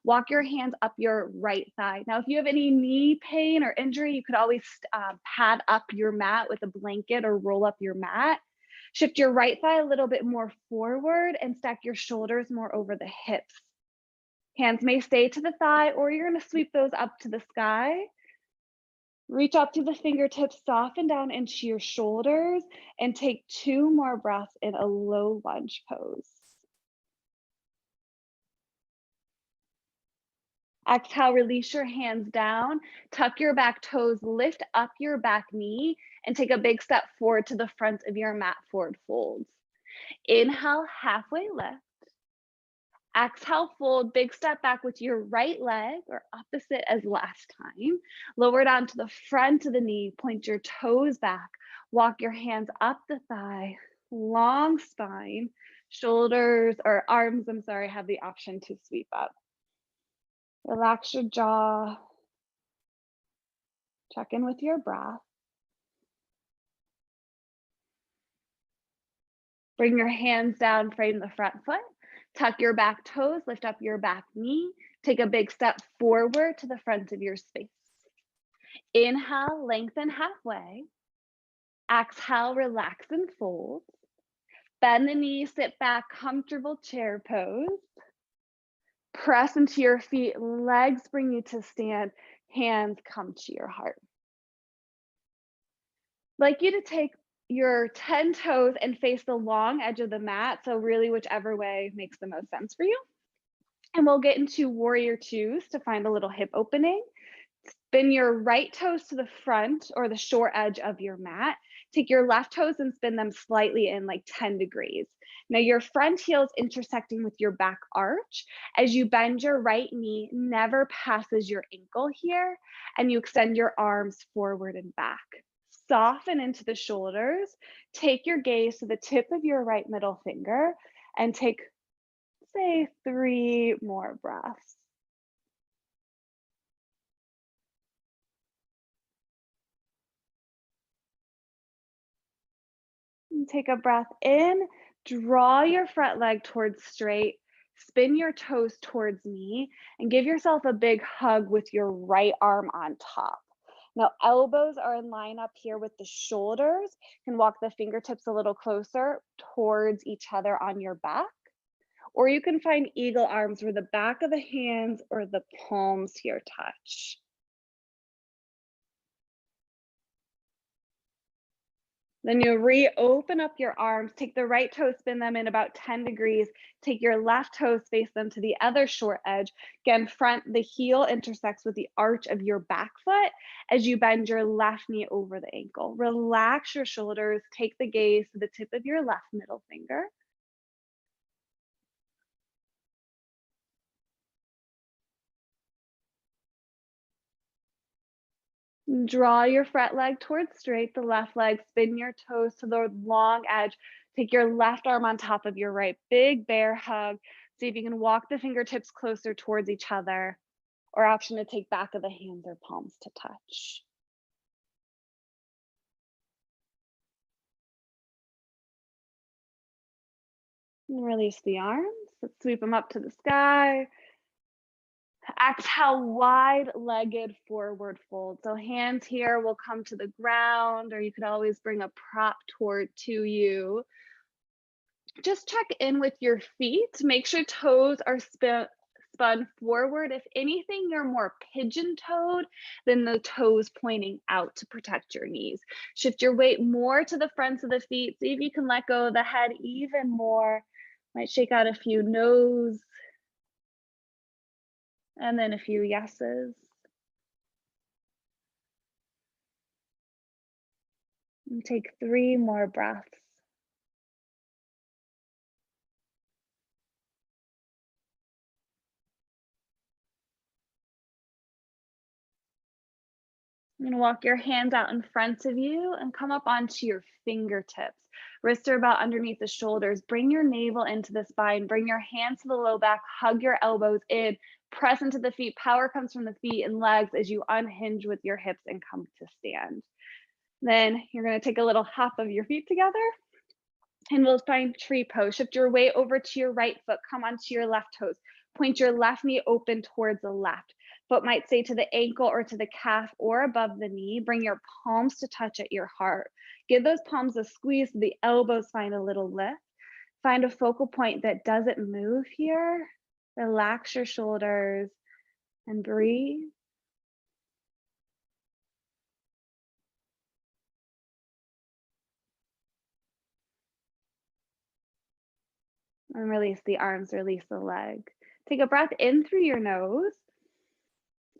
Walk your hands up your right thigh. Now, if you have any knee pain or injury, you could always pad up your mat with a blanket or roll up your mat. Shift your right thigh a little bit more forward and stack your shoulders more over the hips. Hands may stay to the thigh or you're gonna sweep those up to the sky. Reach up to the fingertips, soften down into your shoulders, and take 2 more breaths in a low lunge pose. Exhale, release your hands down, tuck your back toes, lift up your back knee, and take a big step forward to the front of your mat, forward folds. Inhale, halfway lift. Exhale, fold, big step back with your right leg or opposite as last time. Lower down to the front of the knee, point your toes back, walk your hands up the thigh, long spine, shoulders or arms, have the option to sweep up. Relax your jaw, check in with your breath. Bring your hands down, frame the front foot. Tuck your back toes, lift up your back knee. Take a big step forward to the front of your space. Inhale, lengthen halfway. Exhale, relax and fold. Bend the knees, sit back, comfortable chair pose. Press into your feet, legs bring you to stand, hands come to your heart. I'd like you to take your 10 toes and face the long edge of the mat. So really whichever way makes the most sense for you. And we'll get into warrior twos to find a little hip opening. Spin your right toes to the front or the short edge of your mat. Take your left toes and spin them slightly in like 10 degrees. Now your front heel is intersecting with your back arch. As you bend your right knee, never passes your ankle here, and you extend your arms forward and back. Soften into the shoulders. Take your gaze to the tip of your right middle finger and take, say, 3 more breaths. And take a breath in, draw your front leg towards straight, spin your toes towards me, and give yourself a big hug with your right arm on top. Now, elbows are in line up here with the shoulders. You can walk the fingertips a little closer towards each other on your back. Or you can find eagle arms where the back of the hands or the palms here touch. Then you reopen up your arms, take the right toe, spin them in about 10 degrees, take your left toes, face them to the other short edge. Again, the heel intersects with the arch of your back foot as you bend your left knee over the ankle. Relax your shoulders, take the gaze to the tip of your left middle finger. Draw your front leg towards straight, the left leg, spin your toes to the long edge. Take your left arm on top of your right, big bear hug. See if you can walk the fingertips closer towards each other, or option to take back of the hands or palms to touch. And release the arms, let's sweep them up to the sky. Exhale, wide-legged forward fold. So hands here will come to the ground, or you could always bring a prop to you. Just check in with your feet. Make sure toes are spun forward. If anything, you're more pigeon-toed than the toes pointing out to protect your knees. Shift your weight more to the fronts of the feet. See if you can let go of the head even more. Might shake out a few no's. And then a few yeses. And take 3 more breaths. You're gonna walk your hands out in front of you and come up onto your fingertips. Wrists are about underneath the shoulders. Bring your navel into the spine. Bring your hands to the low back. Hug your elbows in. Press into the feet. Power comes from the feet and legs as you unhinge with your hips and come to stand. Then you're gonna take a little hop of your feet together and we'll find tree pose. Shift your weight over to your right foot. Come onto your left toes. Point your left knee open towards the left. Foot might stay to the ankle or to the calf or above the knee. Bring your palms to touch at your heart. Give those palms a squeeze so the elbows find a little lift. Find a focal point that doesn't move here. Relax your shoulders and breathe. And release the arms, release the leg. Take a breath in through your nose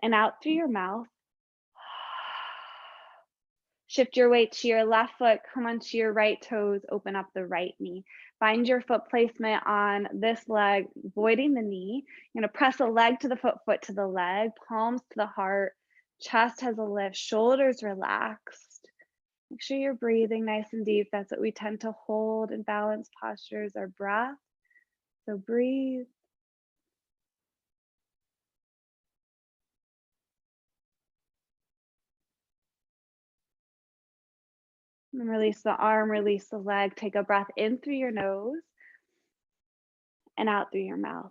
and out through your mouth. Shift your weight to your left foot, come onto your right toes, open up the right knee. Find your foot placement on this leg, voiding the knee. You're gonna press a leg to the foot, foot to the leg, palms to the heart, chest has a lift, shoulders relaxed. Make sure you're breathing nice and deep. That's what we tend to hold in balanced postures, our breath. So breathe. And release the arm, release the leg. Take a breath in through your nose and out through your mouth.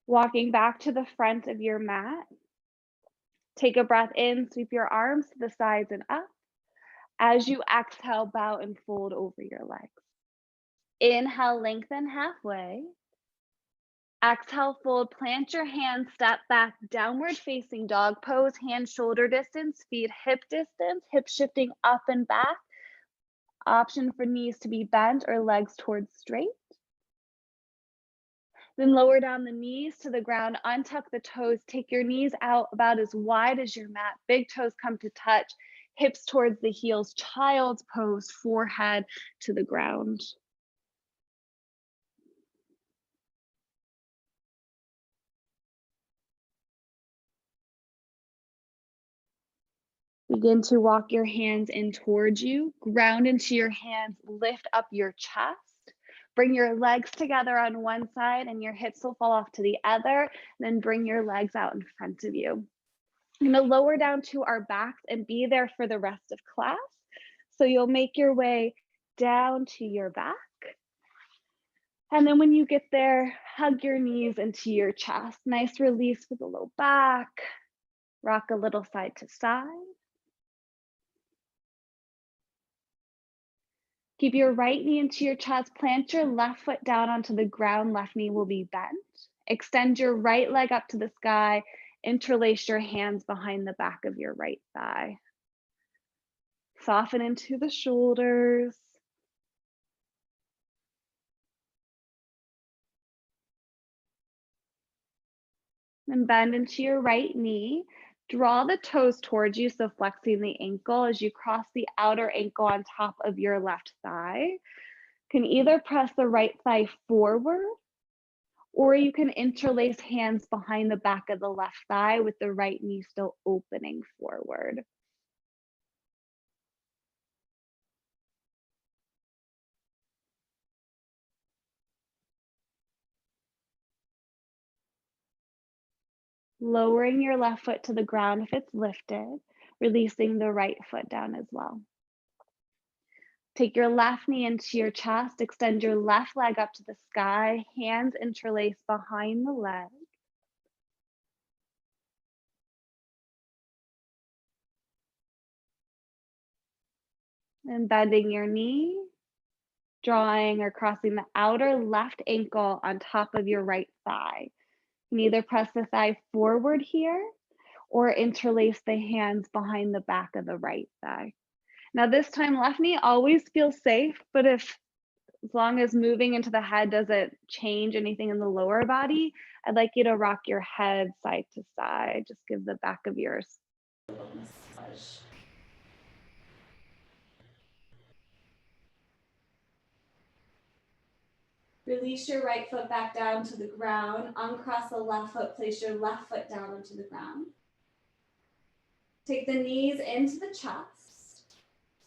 Walking back to the front of your mat. Take a breath in, sweep your arms to the sides and up. As you exhale, bow and fold over your legs. Inhale, lengthen halfway. Exhale, fold, plant your hands, step back, downward facing dog pose, hands shoulder distance, feet hip distance, hips shifting up and back. Option for knees to be bent or legs towards straight. Then lower down the knees to the ground, untuck the toes, take your knees out about as wide as your mat, big toes come to touch, hips towards the heels, child's pose, forehead to the ground. Begin to walk your hands in towards you, ground into your hands, lift up your chest. Bring your legs together on one side and your hips will fall off to the other. Then bring your legs out in front of you. I'm gonna lower down to our backs and be there for the rest of class. So you'll make your way down to your back. And then when you get there, hug your knees into your chest. Nice release for the low back. Rock a little side to side. Keep your right knee into your chest. Plant your left foot down onto the ground. Left knee will be bent. Extend your right leg up to the sky. Interlace your hands behind the back of your right thigh. Soften into the shoulders. And bend into your right knee. Draw the toes towards you, so flexing the ankle as you cross the outer ankle on top of your left thigh. You can either press the right thigh forward, or you can interlace hands behind the back of the left thigh with the right knee still opening forward. Lowering your left foot to the ground if it's lifted, releasing the right foot down as well. Take your left knee into your chest, extend your left leg up to the sky, hands interlace behind the leg. And bending your knee, drawing or crossing the outer left ankle on top of your right thigh. You can either press the thigh forward here or interlace the hands behind the back of the right thigh. Now this time, left knee always feels safe, but as long as moving into the head doesn't change anything in the lower body, I'd like you to rock your head side to side. Just give the back of yours a little massage. Release your right foot back down to the ground. Uncross the left foot, place your left foot down onto the ground. Take the knees into the chest.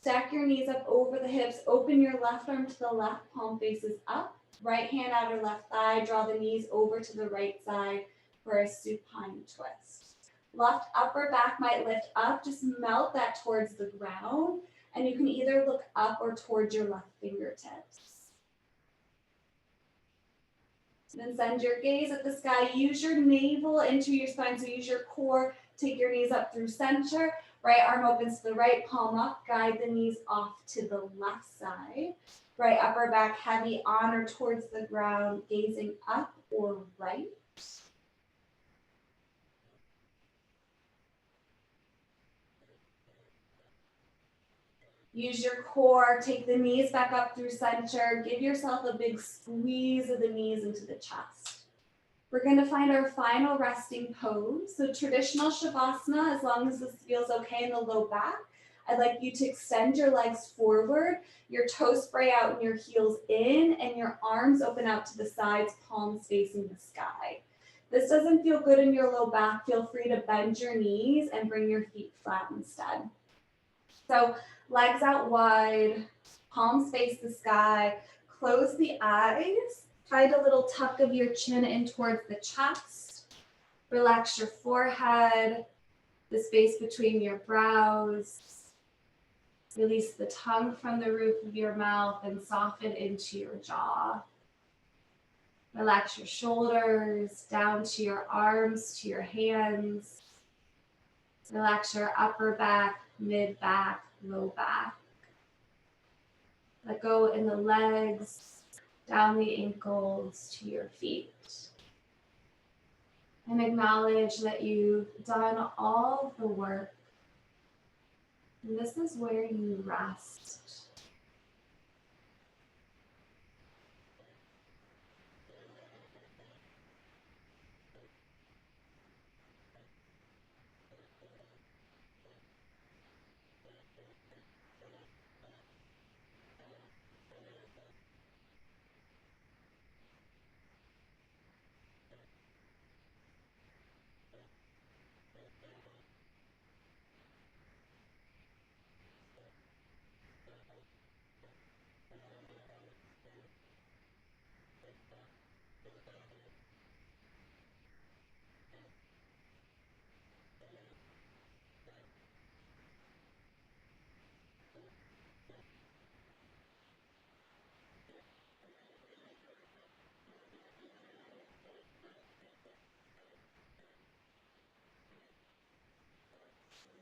Stack your knees up over the hips. Open your left arm to the left, palm faces up. Right hand outer left thigh. Draw the knees over to the right side for a supine twist. Left upper back might lift up. Just melt that towards the ground. And you can either look up or towards your left fingertips. Then send your gaze at the sky. Use your navel into your spine. So use your core. Take your knees up through center. Right arm opens to the right, palm up. Guide the knees off to the left side. Right upper back heavy on or towards the ground, gazing up or right. Use your core. Take the knees back up through center. Give yourself a big squeeze of the knees into the chest. We're going to find our final resting pose. So traditional Shavasana, as long as this feels okay in the low back, I'd like you to extend your legs forward, your toes spray out and your heels in, and your arms open out to the sides, palms facing the sky. This doesn't feel good in your low back. Feel free to bend your knees and bring your feet flat instead. So legs out wide, palms face the sky, close the eyes. Find a little tuck of your chin in towards the chest. Relax your forehead, the space between your brows. Release the tongue from the roof of your mouth and soften into your jaw. Relax your shoulders down to your arms, to your hands. Relax your upper back, mid back, low back. Let go in the legs, down the ankles to your feet. And acknowledge that you've done all the work. And this is where you rest.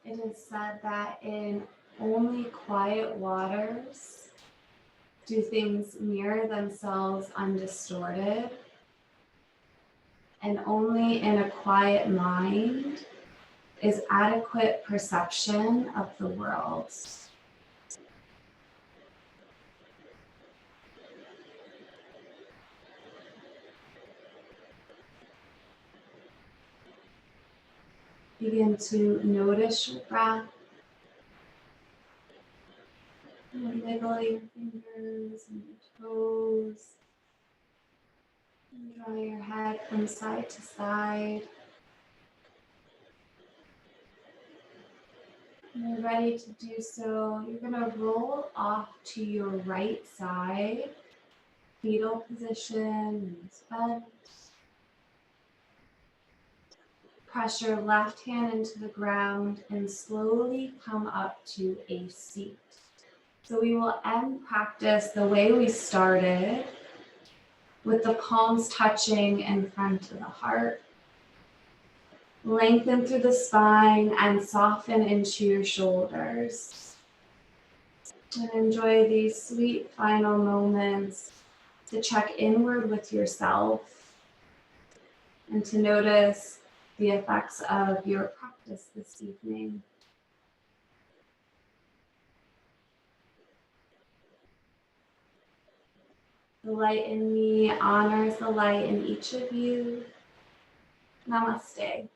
It is said that in only quiet waters do things mirror themselves undistorted, and only in a quiet mind is adequate perception of the world. Begin to notice your breath, wiggle your fingers and your toes, and draw your head from side to side. When you're ready to do so, you're going to roll off to your right side, fetal position, knees bent. Press your left hand into the ground and slowly come up to a seat. So we will end practice the way we started, with the palms touching in front of the heart. Lengthen through the spine and soften into your shoulders. And enjoy these sweet final moments to check inward with yourself and to notice the effects of your practice this evening. The light in me honors the light in each of you. Namaste.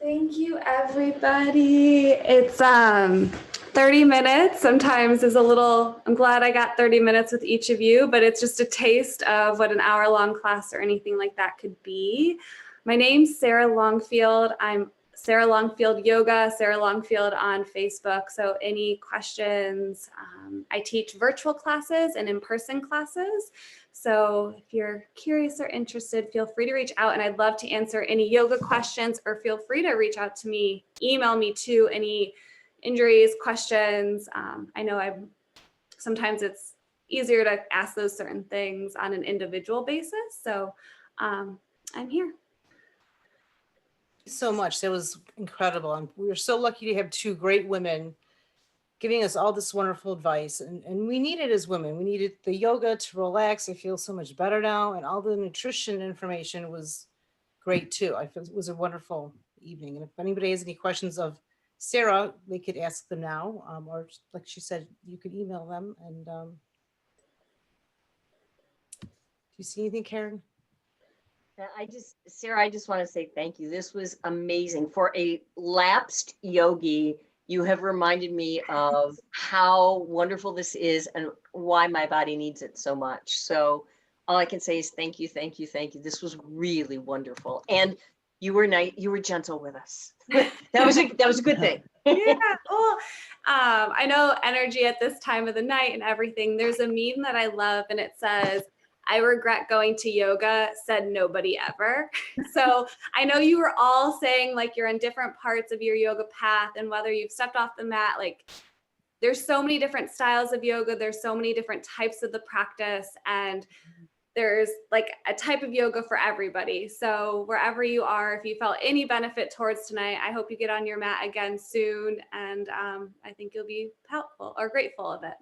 Thank you, everybody. It's 30 minutes. Sometimes is a little, I'm glad I got 30 minutes with each of you, but it's just a taste of what an hour-long class or anything like that could be. My name's Sarah Longfield. I'm Sarah Longfield Yoga, Sarah Longfield on Facebook. So any questions? I teach virtual classes and in-person classes. So if you're curious or interested, feel free to reach out, and I'd love to answer any yoga questions, or feel free to reach out to me, email me too, any injuries, questions. I know sometimes it's easier to ask those certain things on an individual basis. So I'm here. So much. That was incredible. And we were so lucky to have two great women giving us all this wonderful advice. And we need it as women. We needed the yoga to relax. I feel so much better now. And all the nutrition information was great too. I feel it was a wonderful evening. And if anybody has any questions of Sarah, they could ask them now. Or like she said, you could email them. And do you see anything, Karen? Sarah, I just want to say thank you. This was amazing. For a lapsed yogi, you have reminded me of how wonderful this is and why my body needs it so much. So all I can say is thank you, thank you, thank you. This was really wonderful. And you were nice, you were gentle with us. That was a good thing. Yeah, cool. I know energy at this time of the night and everything. There's a meme that I love, and it says, "I regret going to yoga, said nobody ever." So I know you were all saying like you're in different parts of your yoga path, and whether you've stepped off the mat, like there's so many different styles of yoga. There's so many different types of the practice, and there's like a type of yoga for everybody. So wherever you are, if you felt any benefit towards tonight, I hope you get on your mat again soon. And I think you'll be helpful or grateful of it.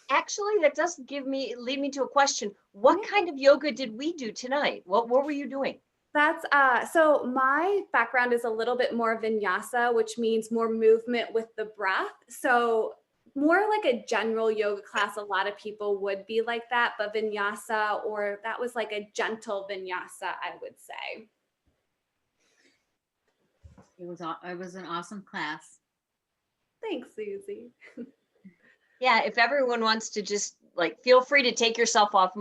Actually, that does lead me to a question. What kind of yoga did we do tonight? What were you doing? That's so my background is a little bit more vinyasa, which means more movement with the breath. So more like a general yoga class, a lot of people would be like that, but vinyasa, or that was like a gentle vinyasa, I would say. It was an awesome class. Thanks, Susie. Yeah, if everyone wants to just like, feel free to take yourself off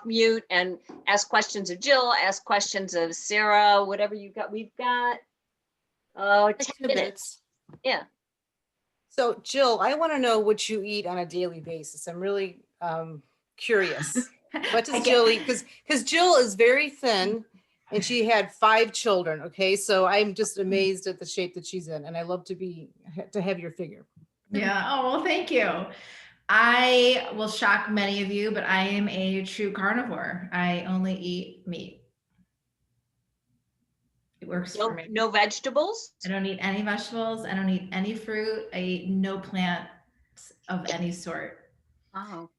mute and ask questions of Jill, ask questions of Sarah, whatever you got. We've got 10 minutes. Yeah. So Jill, I want to know what you eat on a daily basis. I'm really curious. What does Jill eat? Because Jill is very thin and she had 5 children. Okay. So I'm just amazed at the shape that she's in. And I love to have your figure. Yeah. Oh, well, thank you. I will shock many of you, but I am a true carnivore. I only eat meat. It works for me. No vegetables? I don't eat any vegetables. I don't eat any fruit. I eat no plants of any sort. Oh,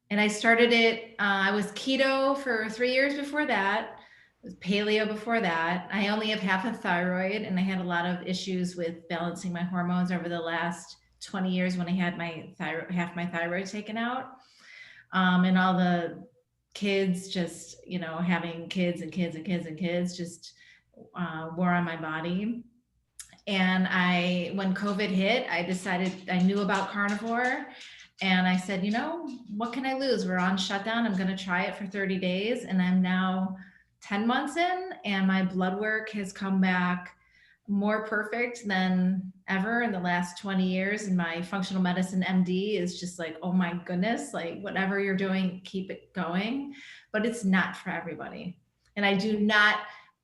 And I started it, I was keto for 3 years before that. I was paleo before that. I only have half a thyroid, and I had a lot of issues with balancing my hormones over the last 20 years when I had my thyroid, half my thyroid taken out. And all the kids just, you know, having kids and kids and kids and kids just wore on my body. And when COVID hit, I decided I knew about carnivore. And I said, you know, what can I lose? We're on shutdown. I'm going to try it for 30 days. And I'm now 10 months in, and my blood work has come back more perfect than ever in the last 20 years. And my functional medicine MD is just like, oh my goodness, like whatever you're doing, keep it going. But it's not for everybody. And I do not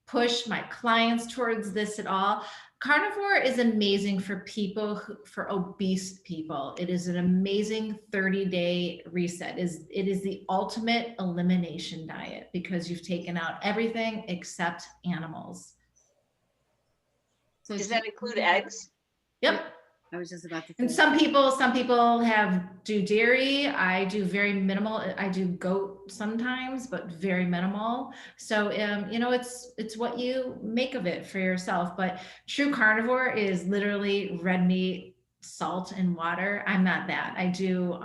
push my clients towards this at all. Carnivore is amazing for people, for obese people. It is an amazing 30-day reset. It is the ultimate elimination diet because you've taken out everything except animals. so Does that include eggs? Yep. I was just about to And say. some people do dairy. I do very minimal. I do goat sometimes, but very minimal. So, you know, it's what you make of it for yourself. But true carnivore is literally red meat, salt, and water. I'm not that. I do,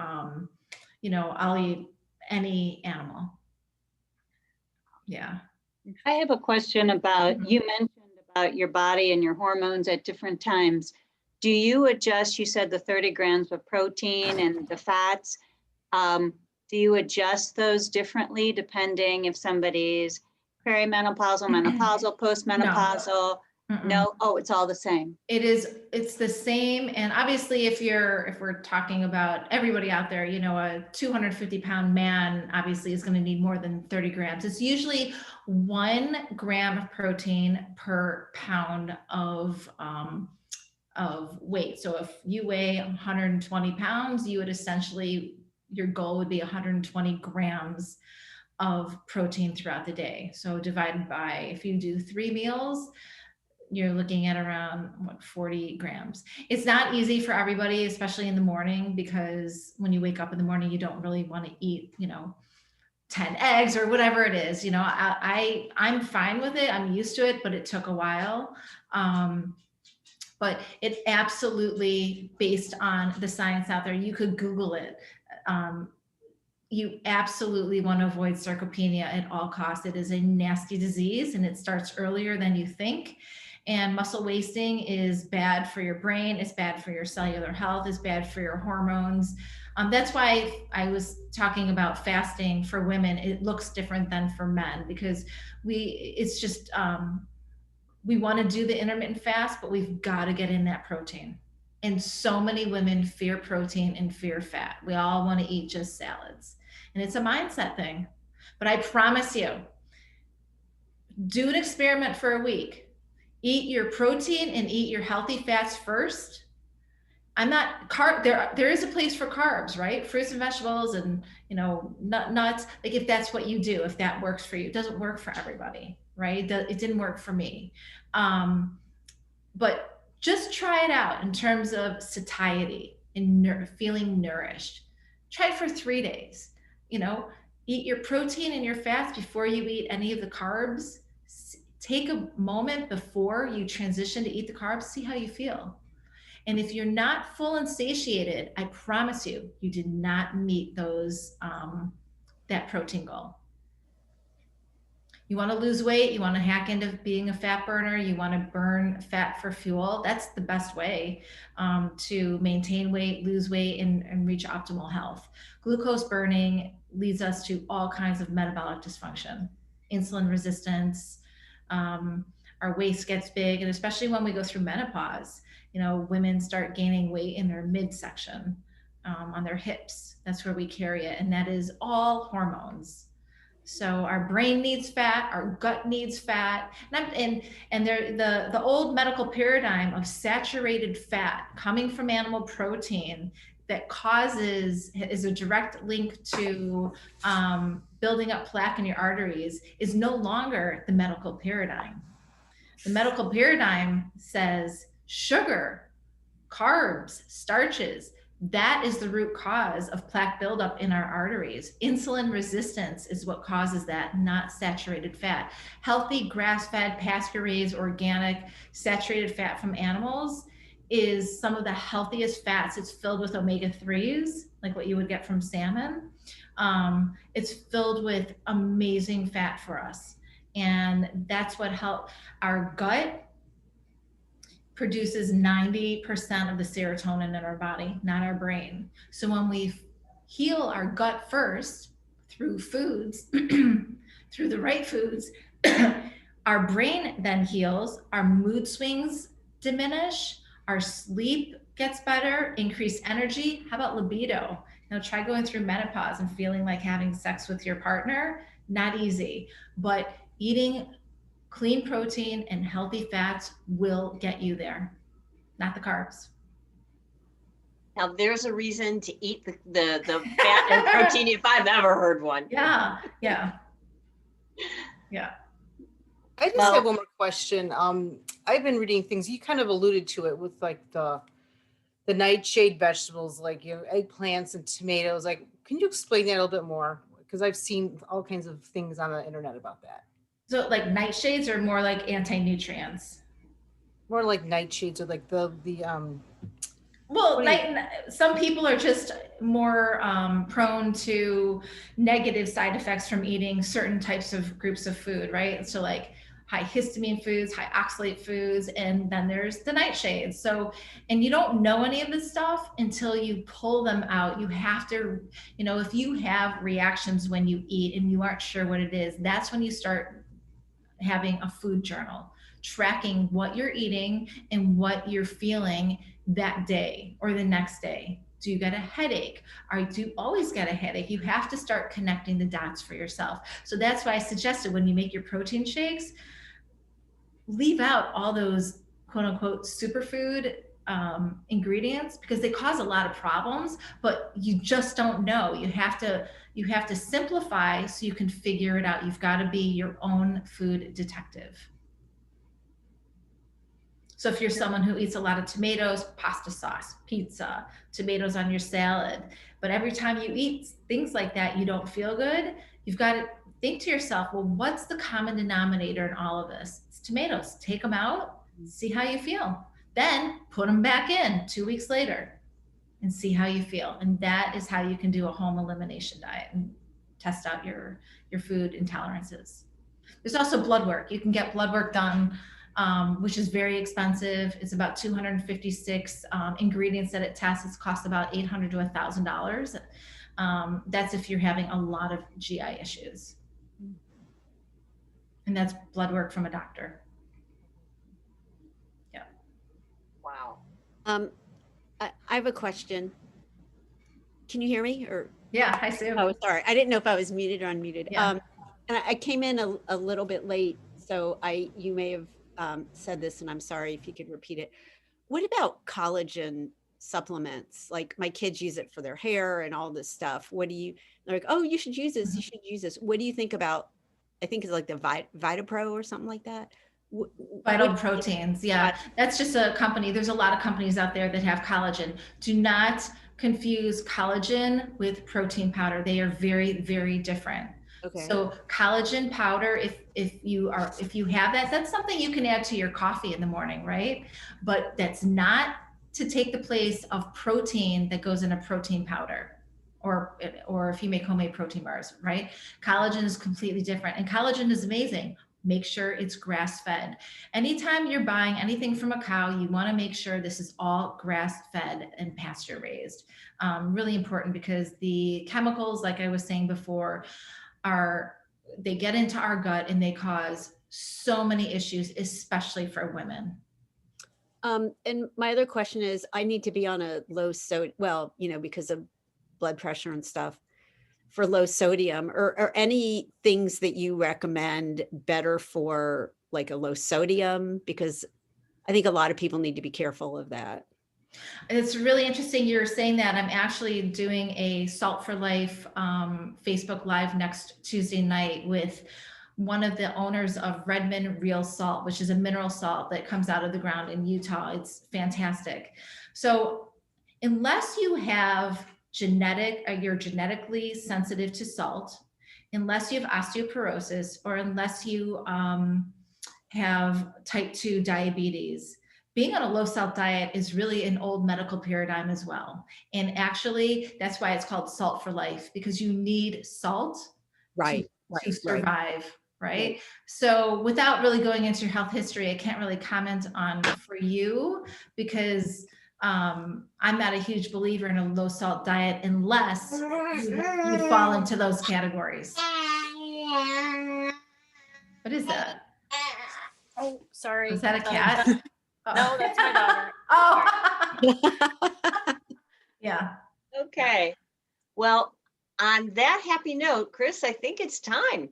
you know, I'll eat any animal. Yeah. I have a question about, Mhm. you mentioned about your body and your hormones at different times. Do you adjust, you said the 30 grams of protein and the fats, do you adjust those differently depending if somebody's perimenopausal, menopausal, postmenopausal? Mm-mm. No? Oh, it's all the same. It's the same. And obviously if we're talking about everybody out there, you know, a 250-pound man obviously is going to need more than 30 grams. It's usually 1 gram of protein per pound of weight. So if you weigh 120 pounds, you would essentially, your goal would be 120 grams of protein throughout the day. So divided by, if you do 3 meals, you're looking at around 40 grams. It's not easy for everybody, especially in the morning, because when you wake up in the morning, you don't really want to eat, you know, 10 eggs or whatever it is. You know, I'm fine with it. I'm used to it, but it took a while. But it absolutely, based on the science out there, you could Google it. You absolutely want to avoid sarcopenia at all costs. It is a nasty disease and it starts earlier than you think. And muscle wasting is bad for your brain. It's bad for your cellular health. It's bad for your hormones. That's why I was talking about fasting for women. It looks different than for men because it's just, we want to do the intermittent fast, but we've got to get in that protein. And so many women fear protein and fear fat. We all want to eat just salads. And it's a mindset thing. But I promise you, do an experiment for a week. Eat your protein and eat your healthy fats first. There is a place for carbs, right? Fruits and vegetables and, you know, nuts, like if that's what you do, if that works for you. It doesn't work for everybody, right? It didn't work for me. But just try it out in terms of satiety and feeling nourished. Try it for 3 days. You know, eat your protein and your fats before you eat any of the carbs. Take a moment before you transition to eat the carbs, see how you feel. And if you're not full and satiated, I promise you, you did not meet that protein goal. You want to lose weight, you want to hack into being a fat burner, you want to burn fat for fuel. That's the best way to maintain weight, lose weight, and reach optimal health. Glucose burning leads us to all kinds of metabolic dysfunction, insulin resistance, our waist gets big, and especially when we go through menopause, you know, women start gaining weight in their midsection, on their hips. That's where we carry it, and that is all hormones. So our brain needs fat, our gut needs fat, and the old medical paradigm of saturated fat coming from animal protein that is a direct link to building up plaque in your arteries is no longer the medical paradigm. The medical paradigm says sugar, carbs, starches, that is the root cause of plaque buildup in our arteries. Insulin resistance is what causes that, not saturated fat. Healthy grass-fed, pasture-raised, organic, saturated fat from animals is some of the healthiest fats. It's filled with omega-3s, like what you would get from salmon. It's filled with amazing fat for us. And that's what helps. Our gut produces 90% of the serotonin in our body, not our brain. So when we heal our gut first through foods, through the right foods, our brain then heals, our mood swings diminish, our sleep gets better, increased energy. How about libido? Now try going through menopause and feeling like having sex with your partner. Not easy, but eating clean protein and healthy fats will get you there, not the carbs. Now there's a reason to eat the fat and protein if I've ever heard one. Yeah. I just have one more question. I've been reading things, you kind of alluded to it with like the nightshade vegetables, like eggplants and tomatoes. Like, can you explain that a little bit more? Because I've seen all kinds of things on the internet about that. So like nightshades are more like anti-nutrients. More like nightshades or like Well, some people are just more prone to negative side effects from eating certain types of groups of food, right? So like high histamine foods, high oxalate foods, and then there's the nightshades. So, and you don't know any of this stuff until you pull them out. You have to, if you have reactions when you eat and you aren't sure what it is, that's when you start having a food journal, tracking what you're eating and what you're feeling that day or the next day. Do you get a headache? Or do you always get a headache? You have to start connecting the dots for yourself. So that's why I suggested when you make your protein shakes, leave out all those quote unquote superfood ingredients because they cause a lot of problems, but you just don't know. You have to simplify so you can figure it out. You've got to be your own food detective. So if you're someone who eats a lot of tomatoes, pasta sauce, pizza, tomatoes on your salad, but every time you eat things like that, you don't feel good, you've got to think to yourself, well, what's the common denominator in all of this? It's tomatoes. Take them out, see how you feel. Then put them back in 2 weeks later and see how you feel. And that is how you can do a home elimination diet and test out your food intolerances. There's also blood work. You can get blood work done, which is very expensive. It's about 256 ingredients that it tests. It's cost about $800 to $1,000. That's if you're having a lot of GI issues. And that's blood work from a doctor. Yeah. Wow. I have a question. Can you hear me? Or Yeah, hi Sue. oh, sorry, I didn't know if I was muted or unmuted. Yeah. And I came in a little bit late, so you may have said this, and I'm sorry if you could repeat it. What about collagen supplements? Like my kids use it for their hair and all this stuff. They're like, oh, you should use this. You should use this. What do you think about? I think it's like the VitaPro or something like that. Vital proteins. Yeah, that's just a company. There's a lot of companies out there that have collagen. Do not confuse collagen with protein powder. They are very, very different. Okay. So collagen powder, if you have that, that's something you can add to your coffee in the morning, right? But that's not to take the place of protein that goes in a protein powder. Or if you make homemade protein bars, right? Collagen is completely different, and collagen is amazing. Make sure it's grass-fed. Anytime you're buying anything from a cow, you want to make sure this is all grass-fed and pasture-raised. Really important because the chemicals, like I was saying before, they get into our gut and they cause so many issues, especially for women. And my other question is, I need to be on a low sodium, because of blood pressure and stuff, for low sodium, or any things that you recommend better for like a low sodium, because I think a lot of people need to be careful of that. It's really interesting you're saying that. I'm actually doing a Salt for Life Facebook Live next Tuesday night with one of the owners of Redmond Real Salt, which is a mineral salt that comes out of the ground in Utah. It's fantastic. So unless you have you're genetically sensitive to salt, unless you have osteoporosis, or unless you have type 2 diabetes, being on a low salt diet is really an old medical paradigm as well. And actually, that's why it's called Salt for Life, because you need salt Right. to survive, right? So without really going into your health history, I can't really comment on for you, because I'm not a huge believer in a low salt diet unless you fall into those categories. What is that? Oh, sorry. Was that a cat? No, that's my daughter. Oh. Yeah. Okay. Well, on that happy note, Chris, I think it's time.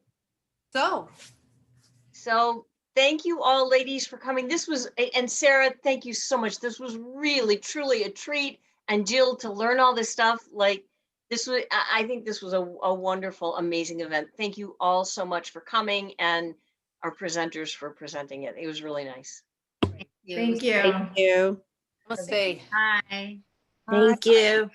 So thank you all, ladies, for coming. This was, and Sarah, thank you so much. This was really, truly a treat. And Jill, to learn all this stuff, like this was, I think this was a wonderful, amazing event. Thank you all so much for coming, and our presenters for presenting it. It was really nice. Thank you. Thank you. Bye. Thank you.